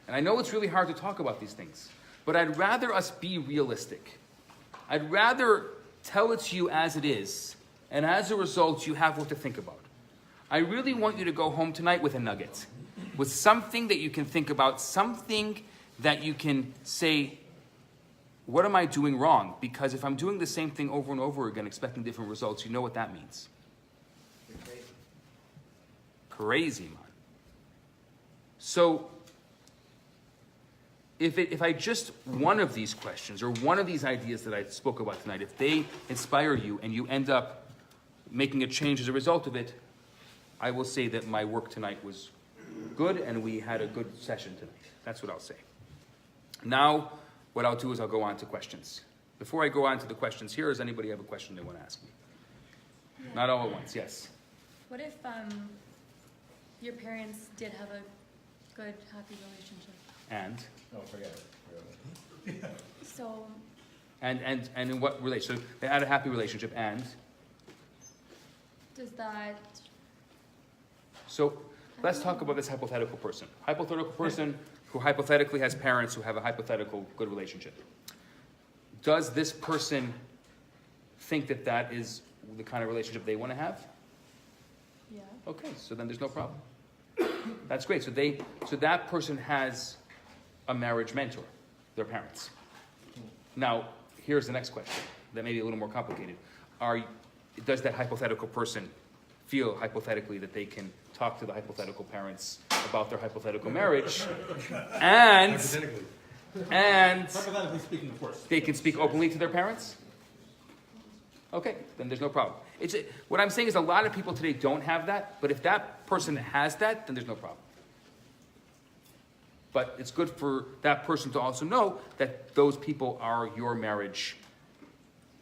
And I know it's really hard to talk about these things, but I'd rather us be realistic. I'd rather tell it to you as it is, and as a result, you have what to think about. I really want you to go home tonight with a nugget, with something that you can think about, something that you can say, what am I doing wrong? Because if I'm doing the same thing over and over again, expecting different results, you know what that means. Crazy, man. So, if I just, one of these questions, or one of these ideas that I spoke about tonight, if they inspire you and you end up making a change as a result of it, I will say that my work tonight was good and we had a good session tonight. That's what I'll say. Now, what I'll do is I'll go on to questions. Before I go on to the questions here, does anybody have a question they want to ask me? Yeah. Not all at once, yes. What if your parents did have a good, happy relationship? And? No, forget it. So, And in what relation? So they had a happy relationship and? does that... So let's talk about this hypothetical person. Hypothetical person who hypothetically has parents who have a hypothetical good relationship. Does this person think that that is the kind of relationship they want to have? Yeah. Okay, so then there's no problem. That's great. So that person has a marriage mentor, their parents. Now, here's the next question that may be a little more complicated. Does that hypothetical person feel hypothetically that they can talk to the hypothetical parents about their hypothetical marriage and Hypothetically speaking, of course. they can speak openly to their parents? Okay, then there's no problem. What I'm saying is a lot of people today don't have that, but if that person has that, then there's no problem. But it's good for that person to also know that those people are your marriage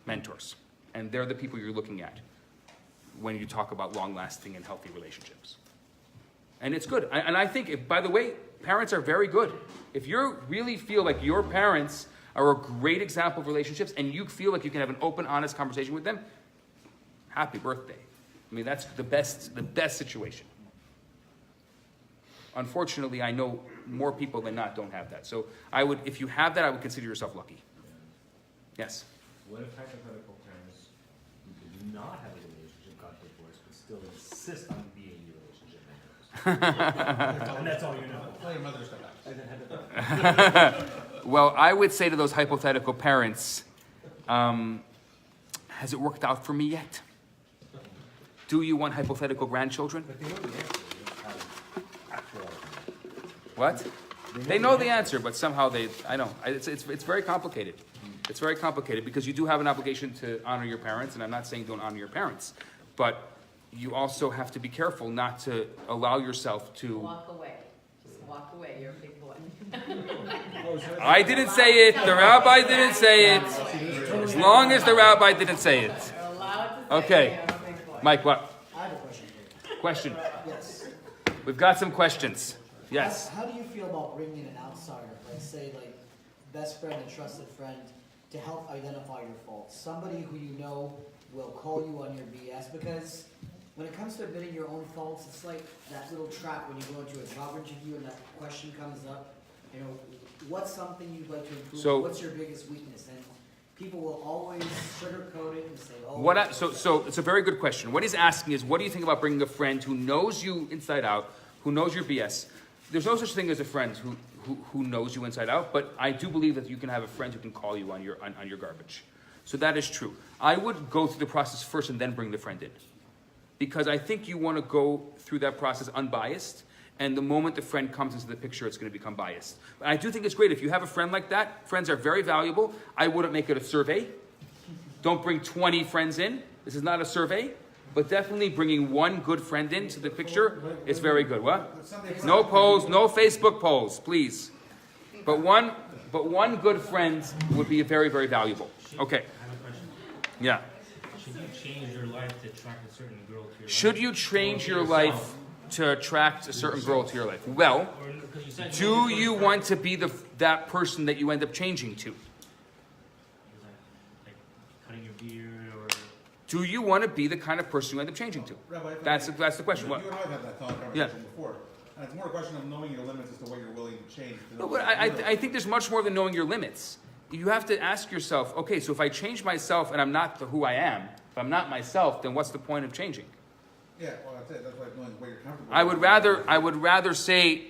mentors. And they're the people you're looking at when you talk about long-lasting and healthy relationships. And it's good. And I think, by the way, parents are very good. If you really feel like your parents are a great example of relationships and you feel like you can have an open, honest conversation with them, happy birthday. I mean, that's the best situation. Unfortunately, I know more people than not don't have that. So if you have that, I would consider yourself lucky. Yes? What if hypothetical parents who did not have a relationship got divorced still insist on being in your relationship. And that's all you know. Tell your mother to step back. Well, I would say to those hypothetical parents, has it worked out for me yet? Do you want hypothetical grandchildren? But they know the answer. They don't have actual. What? They know the answer, but somehow I know. It's very complicated. It's very complicated because you do have an obligation to honor your parents, and I'm not saying don't honor your parents, but you also have to be careful not to allow yourself to... Walk away. Just walk away. You're a big boy. I didn't say it. The rabbi didn't say it. As long as the rabbi didn't say it. You're allowed to say Okay. you're a big boy. Mike, what? I have a question for you. Question. Yes. We've got some questions. Yes. How do you feel about bringing an outsider, like say like best friend and trusted friend, to help identify your faults? Somebody who you know will call you on your BS, because when it comes to admitting your own faults, it's like that little trap when you go into a job interview and that question comes up. You know, what's something you'd like to improve? So- what's your biggest weakness? And people will always sugarcoat it and say, "Oh." So it's a very good question. What he's asking is, what do you think about bringing a friend who knows you inside out, who knows your BS? There's no such thing as a friend who knows you inside out, but I do believe that you can have a friend who can call you on your garbage. So that is true. I would go through the process first and then bring the friend in, because I think you want to go through that process unbiased. And the moment the friend comes into the picture, it's going to become biased. But I do think it's great if you have a friend like that. Friends are very valuable. I wouldn't make it a survey. Don't bring 20 friends in. This is not a survey. But definitely bringing one good friend into the picture is very good. What? No polls, no Facebook polls, please. But one good friend would be very, very valuable. Okay. I have a question. Yeah. Should you change your life to attract a certain girl to your life? Should you change your life to attract a certain girl to your life? Well, Or, because you said do you want to be that person that you end up changing to? Like cutting your beard or... Do you want to be the kind of person you end up changing to? Rabbi, if I That's may- the question. You What? and I have had that conversation before. And it's more a question of knowing your limits as to what you're willing to change. to No, know but what you're I think there's much more than knowing your limits. You have to ask yourself, okay, so if I change myself and I'm not who I am, if I'm not myself, then what's the point of changing? Yeah, well, that's it. That's why knowing what you're comfortable with. I would rather say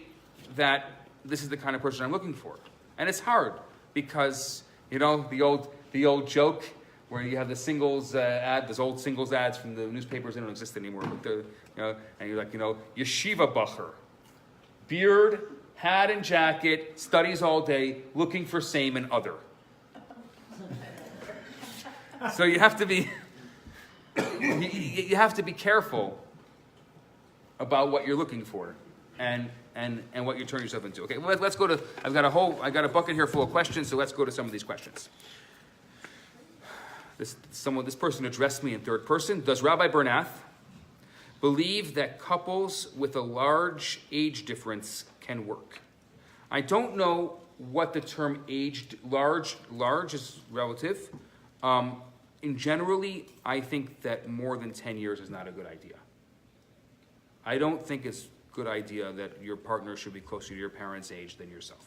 that this is the kind of person I'm looking for. And it's hard because, you know, the old joke where you have the singles ad, those old singles ads from the newspapers, they don't exist anymore, but and you're like, yeshiva bacher, beard, hat and jacket, studies all day, looking for same and other. So you have to be you have to be careful about what you're looking for and what you turn yourself into. Okay, well, let's go to, I got a bucket here full of questions, so let's go to some of these questions. This person addressed me in third person. Does Rabbi Bernath believe that couples with a large age difference can work? I don't know what the term large is relative. In generally, I think that more than 10 years is not a good idea. I don't think it's a good idea that your partner should be closer to your parents' age than yourself.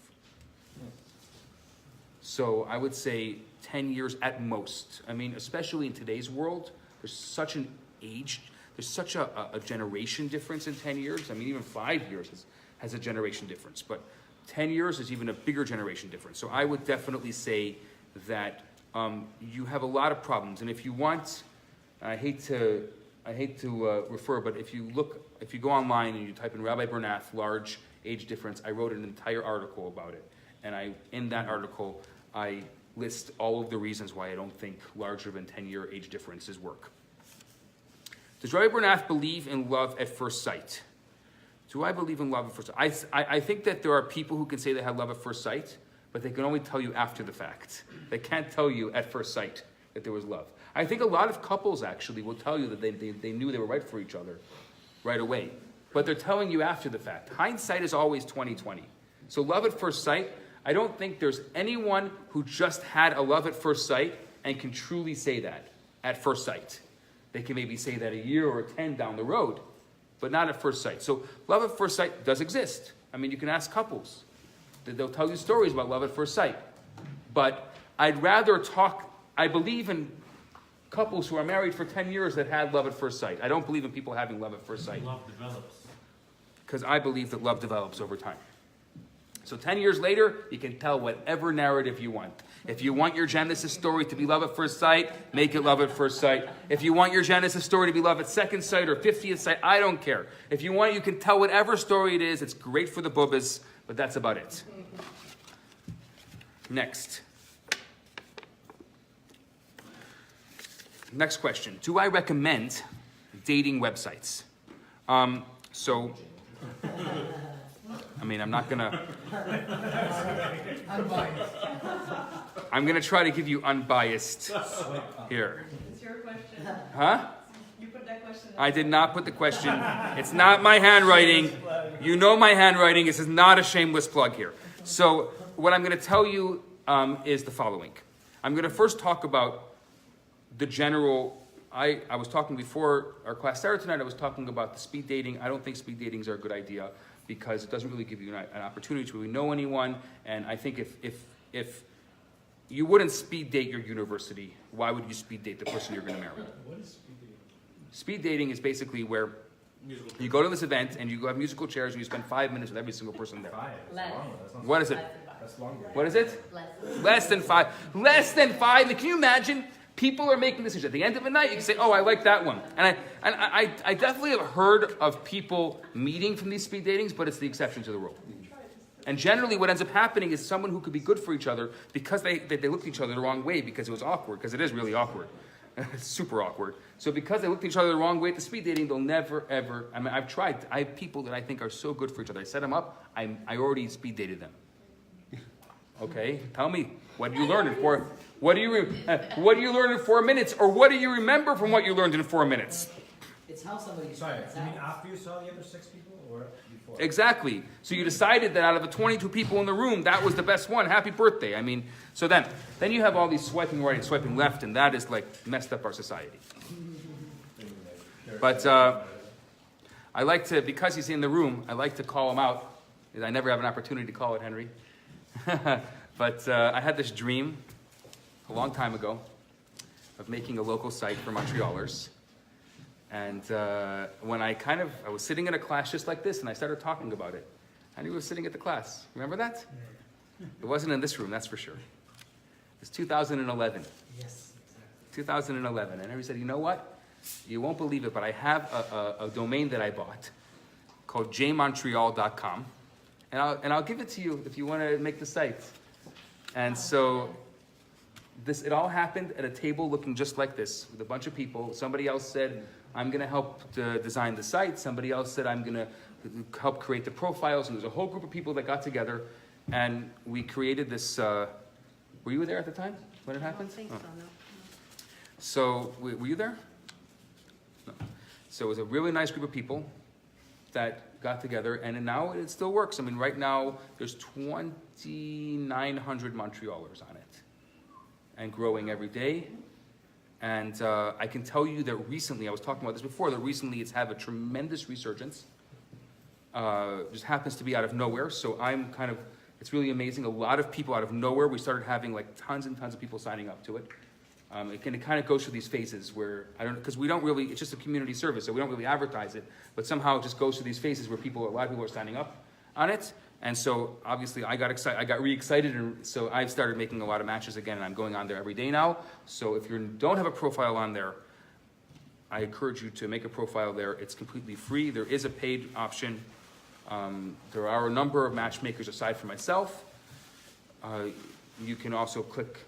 So I would say 10 years at most. I mean, especially in today's world, there's such a generation difference in 10 years. I mean, even 5 years has a generation difference, but 10 years is even a bigger generation difference. So I would definitely say that you have a lot of problems. And if you want, I hate to refer, but if you go online and you type in Rabbi Bernath, large age difference, I wrote an entire article about it. And in that article, I list all of the reasons why I don't think larger than 10-year age differences work. Does Rabbi Bernath believe in love at first sight? Do I believe in love at first sight? I think that there are people who can say they have love at first sight, but they can only tell you after the fact. They can't tell you at first sight that there was love. I think a lot of couples actually will tell you that they knew they were right for each other right away, but they're telling you after the fact. Hindsight is always 20/20. So love at first sight, I don't think there's anyone who just had a love at first sight and can truly say that at first sight. They can maybe say that a year or 10 down the road, but not at first sight. So love at first sight does exist. I mean, you can ask couples. They'll tell you stories about love at first sight. But I'd rather talk, I believe in couples who are married for 10 years that had love at first sight. I don't believe in people having love at first sight. Love develops. Because I believe that love develops over time. So 10 years later, you can tell whatever narrative you want. If you want your Genesis story to be love at first sight, make it love at first sight. If you want your Genesis story to be love at second sight or 50th sight, I don't care. If you want, you can tell whatever story it is. It's great for the bubbas, but that's about it. Next question. Do I recommend dating websites? I'm not gonna... I'm gonna try to give you unbiased here. It's your question. Huh? You put that question. I did not put the question. It's not my handwriting. You know my handwriting. This is not a shameless plug here. So what I'm gonna tell you is the following. I'm gonna first talk about the general... I was talking before our class started tonight, I was talking about the speed dating. I don't think speed datings are a good idea because it doesn't really give you an opportunity to really know anyone. And I think if you wouldn't speed date your university, why would you speed date the person you're going to marry? What is speed dating? Speed dating is basically where you go to this event and you have musical chairs and you spend 5 minutes with every single person there. 5. Less. What is it? That's longer. What is it? Less. Less than 5. Less than 5. Can you imagine? People are making decisions. At the end of the night, you can say, oh, I like that one. And I definitely have heard of people meeting from these speed datings, but it's the exception to the rule. And generally what ends up happening is someone who could be good for each other because they looked at each other the wrong way because it was awkward, because it is really awkward. It's super awkward. So because they looked at each other the wrong way at the speed dating, they'll never, ever... I've tried. I have people that I think are so good for each other. I set them up. I already speed dated them. Okay? Tell me, what did you learn in 4... What do you learn in 4 minutes? Or what do you remember from what you learned in 4 minutes? It's how somebody Sorry, starts you mean out. after you saw the other 6 people or before? Exactly. So you decided that out of the 22 people in the room, that was the best one. Happy birthday. So then you have all these swiping right and swiping left, and that is like messed up our society. But I like to, because he's in the room, I like to call him out. I never have an opportunity to call it Henry. But I had this dream a long time ago of making a local site for Montrealers. And when I was sitting in a class just like this, and I started talking about it. And he was sitting at the class. Remember that? It wasn't in this room, that's for sure. It's 2011. Yes, 2011. And Henry said, you know what? You won't believe it, but I have a domain that I bought called jmontreal.com. And I'll give it to you if you want to make the site. And so it all happened at a table looking just like this with a bunch of people. Somebody else said, I'm going to help to design the site. Somebody else said, I'm going to help create the profiles. And there's a whole group of people that got together and we created this. Were you there at the time when it happened? I don't think so, no. So were you there? No. So it was a really nice group of people that got together, and now it still works. Right now there's 2,900 Montrealers on it, and growing every day. And I can tell you that recently, I was talking about this before, that recently it's had a tremendous resurgence. Just happens to be out of nowhere, so it's really amazing. A lot of people out of nowhere, we started having like tons and tons of people signing up to it. It kind of goes through these phases where, because we don't really, it's just a community service, so we don't really advertise it, but somehow it just goes through these phases where a lot of people are signing up on it. And so obviously I got excited, I got re-excited, and so I've started making a lot of matches again, and I'm going on there every day now. So if you don't have a profile on there, I encourage you to make a profile there. It's completely free. There is a paid option. There are a number of matchmakers aside from myself. You can also click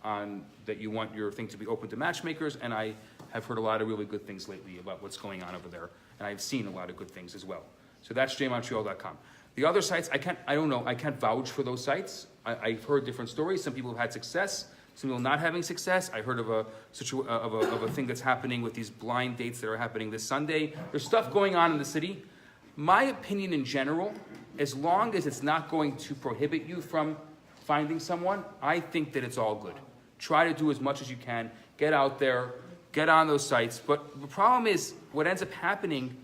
on that you want your thing to be open to matchmakers, and I have heard a lot of really good things lately about what's going on over there, and I've seen a lot of good things as well. So that's jmontreal.com. The other sites, I can't vouch for those sites. I've heard different stories. Some people have had success, some people not having success. I heard of a thing that's happening with these blind dates that are happening this Sunday. There's stuff going on in the city. My opinion in general, as long as it's not going to prohibit you from finding someone, I think that it's all good. Try to do as much as you can. Get out there, get on those sites. But the problem is, what ends up happening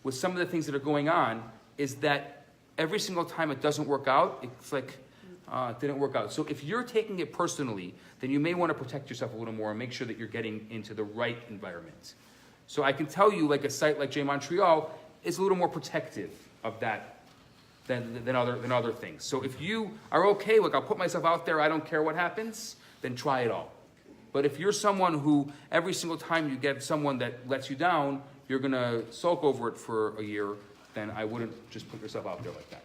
with some of the things that are going on is that every single time it doesn't work out, it's like, It didn't work out. So if you're taking it personally, then you may want to protect yourself a little more and make sure that you're getting into the right environment. So I can tell you, like a site like J Montreal is a little more protective of that than other things. So if you are okay, look, I'll put myself out there, I don't care what happens, then try it all. But if you're someone who every single time you get someone that lets you down, you're gonna sulk over it for a year, then I wouldn't just put yourself out there like that.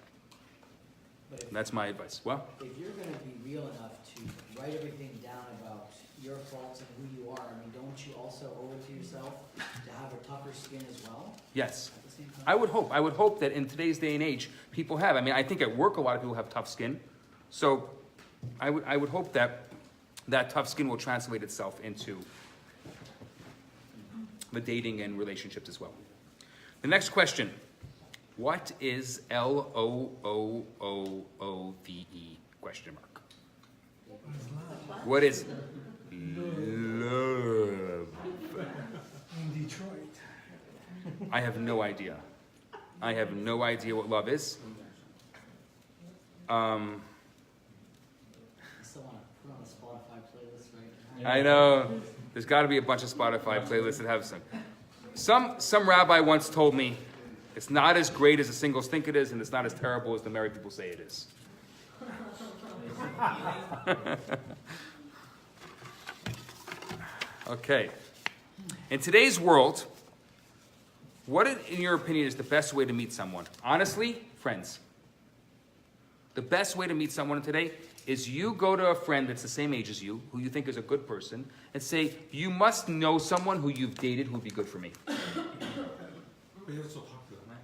But And that's my advice. Well, if you're gonna be real enough to write everything down about your faults and who you are, I mean, don't you also owe it to yourself to have a tougher skin as well yes. at the same time? I would hope that in today's day and age, people have. I mean, I think at work a lot of people have tough skin. So I would hope that that tough skin will translate itself into the dating and relationships as well. The next question. What is LOOOOVE? Question mark. What is love? In Detroit. I have no idea. I have no idea what love is. I still wanna put on a Spotify playlist right now. I know. There's got to be a bunch of Spotify playlists that have some rabbi once told me, it's not as great as the singles think it is, and it's not as terrible as the married people say it is. Okay. In today's world, what, in your opinion, is the best way to meet someone? Honestly, friends. The best way to meet someone today is you go to a friend that's the same age as you, who you think is a good person, and say, you must know someone who you've dated who would be good for me. But you're so popular, man.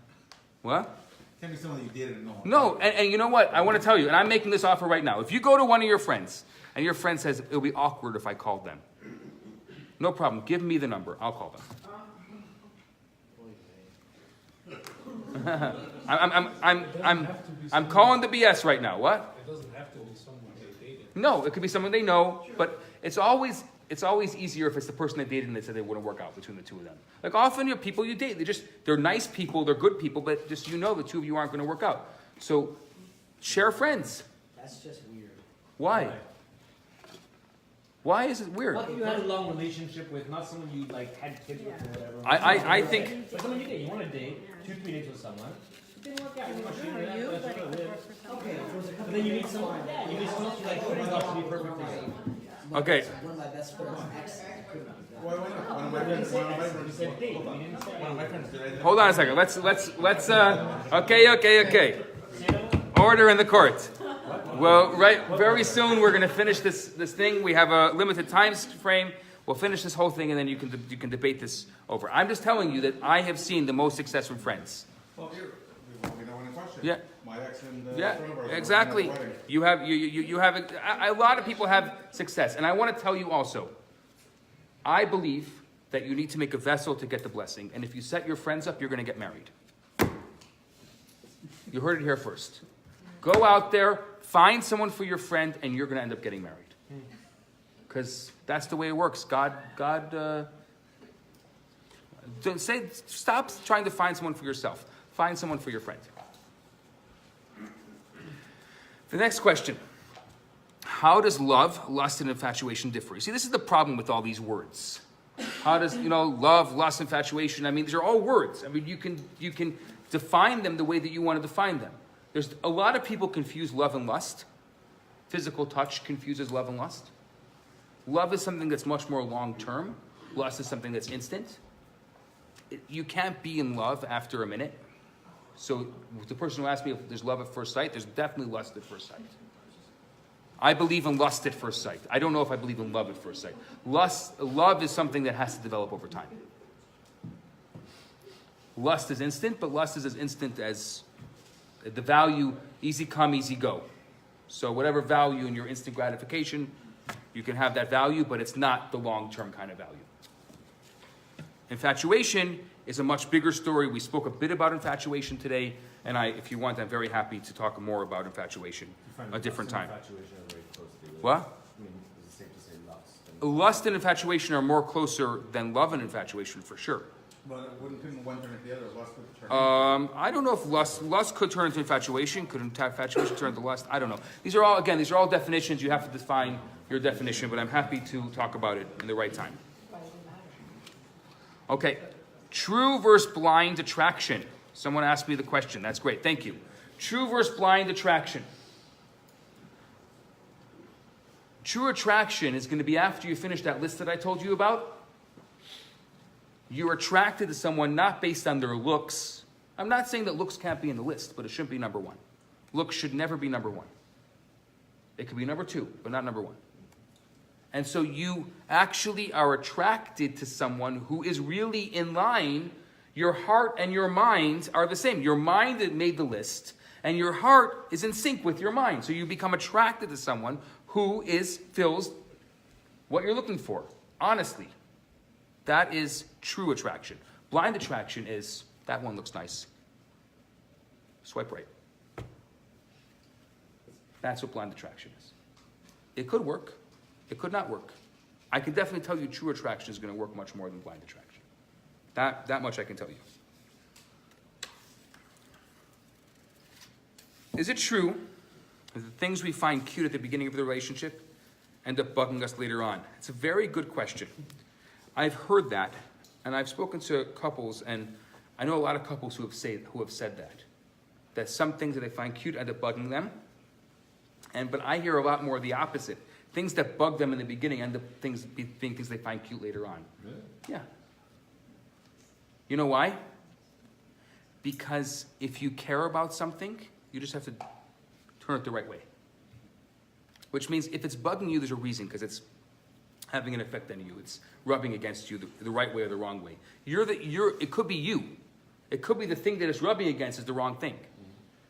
What? Tell me someone you dated and no one. No, and you know what? I want to tell you, and I'm making this offer right now. If you go to one of your friends, and your friend says, it'll be awkward if I called them. No problem. Give me the number. I'll call them. I'm calling the BS right now. What? It doesn't have to be someone they dated. No, it could be someone they know, but it's always easier if it's the person they dated and they said they wouldn't work out between the two of them. Like often your people you date, they're nice people, they're good people, but just the two of you aren't going to work out. So share friends. That's just weird. Why? Why is it weird? What you had a long relationship with, not someone you like had kids with or whatever. I think But someone you date, you want to date 2-3 dates with someone. It didn't work out. You want to shoot For it you, out, but that's it what could it work is. for someone. Okay, if it was a couple But then you of meet days, someone, fine. yeah, you meet someone who's like, oh my gosh, to be perfect for you. Okay. One of my best friends' exes, I couldn't do that. Why not? One of my You friends, one of my said friends, date, you didn't say one of my friends did. I did. Hold on a second. Let's okay. Order in the court. Well, very soon we're going to finish this thing. We have a limited time frame. We'll finish this whole thing and then you can debate this over. I'm just telling you that I have seen the most success from friends. Well, here, we know one in question. Yeah. My ex and Yeah, friend of ours, exactly. we're at the wedding. You have a lot of people have success, and I want to tell you also. I believe that you need to make a vessel to get the blessing, and if you set your friends up, you're going to get married. You heard it here first. Go out there, find someone for your friend, and you're going to end up getting married. Because that's the way it works. Stop trying to find someone for yourself. Find someone for your friend. The next question. How does love, lust, and infatuation differ? You see, this is the problem with all these words. How does, love, lust, infatuation, I mean, these are all words. I mean, you can define them the way that you want to define them. There's a lot of people confuse love and lust. Physical touch confuses love and lust. Love is something that's much more long-term. Lust is something that's instant. You can't be in love after a minute. So the person who asked me if there's love at first sight, there's definitely lust at first sight. I believe in lust at first sight. I don't know if I believe in love at first sight. Love is something that has to develop over time. Lust is instant, but lust is as instant as the value, easy come, easy go. So whatever value in your instant gratification, you can have that value, but it's not the long-term kind of value. Infatuation is a much bigger story. We spoke a bit about infatuation today, and if you want, I'm very happy to talk more about infatuation a different time. Infatuation are very closely related. What? I mean, is it safe to say lust? Lust and infatuation are more closer than love and infatuation, for sure. But couldn't one turn into the other, lust could turn? I don't know if lust could turn into infatuation, could infatuation turn into lust, I don't know. These are all definitions, you have to define your definition, but I'm happy to talk about it in the right time. Okay, true versus blind attraction. Someone asked me the question, that's great, thank you. True versus blind attraction. True attraction is going to be after you finish that list that I told you about. You're attracted to someone not based on their looks. I'm not saying that looks can't be in the list, but it shouldn't be number one. Looks should never be number one. It could be number two, but not number one. And so you actually are attracted to someone who is really in line. Your heart and your mind are the same. Your mind that made the list, and your heart is in sync with your mind. So you become attracted to someone who fills what you're looking for, honestly. That is true attraction. Blind attraction is, that one looks nice. Swipe right. That's what blind attraction is. It could work. It could not work. I can definitely tell you true attraction is going to work much more than blind attraction. That much I can tell you. Is it true that the things we find cute at the beginning of the relationship end up bugging us later on? It's a very good question. I've heard that, and I've spoken to couples, and I know a lot of couples who have said that some things that they find cute end up bugging them, but I hear a lot more of the opposite. Things that bug them in the beginning end up being things they find cute later on. Really? Yeah. You know why? Because if you care about something, you just have to turn it the right way. Which means if it's bugging you, there's a reason, because it's having an effect on you. It's rubbing against you the right way or the wrong way. It could be you. It could be the thing that it's rubbing against is the wrong thing.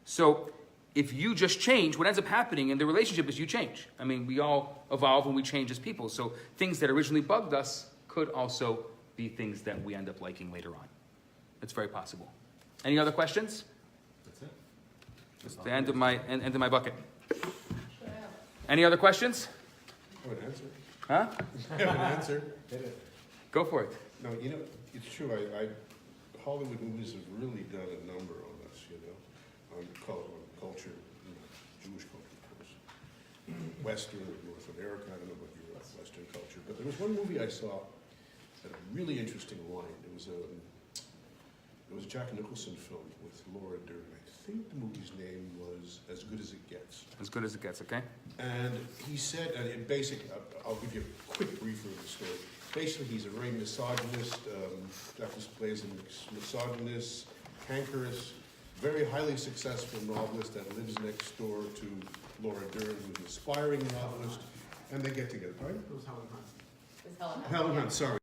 So if you just change, what ends up happening in the relationship is you change. I mean, we all evolve and we change as people. So things that originally bugged us could also be things that we end up liking later on. It's very possible. Any other questions? That's it. That's the end of my bucket. Any other questions? I have an answer. Huh? I have an answer. Go for it. No, it's true. Hollywood movies have really done a number on us, on culture, Jewish culture, of course. Western, North America, I don't know about Europe, Western culture. But there was one movie I saw, a really interesting line. It was a Jack Nicholson film with Laura Dern. I think the movie's name was As Good as It Gets. As Good as It Gets, okay? And he said, and in basic, I'll give you a quick briefer of the story. Basically, he's a very misogynist. Jack plays a misogynist, cankerous, very highly successful novelist that lives next door to Laura Dern, who's an aspiring novelist, and they get together. Right? It was Helen Hunt. Helen Hunt, sorry.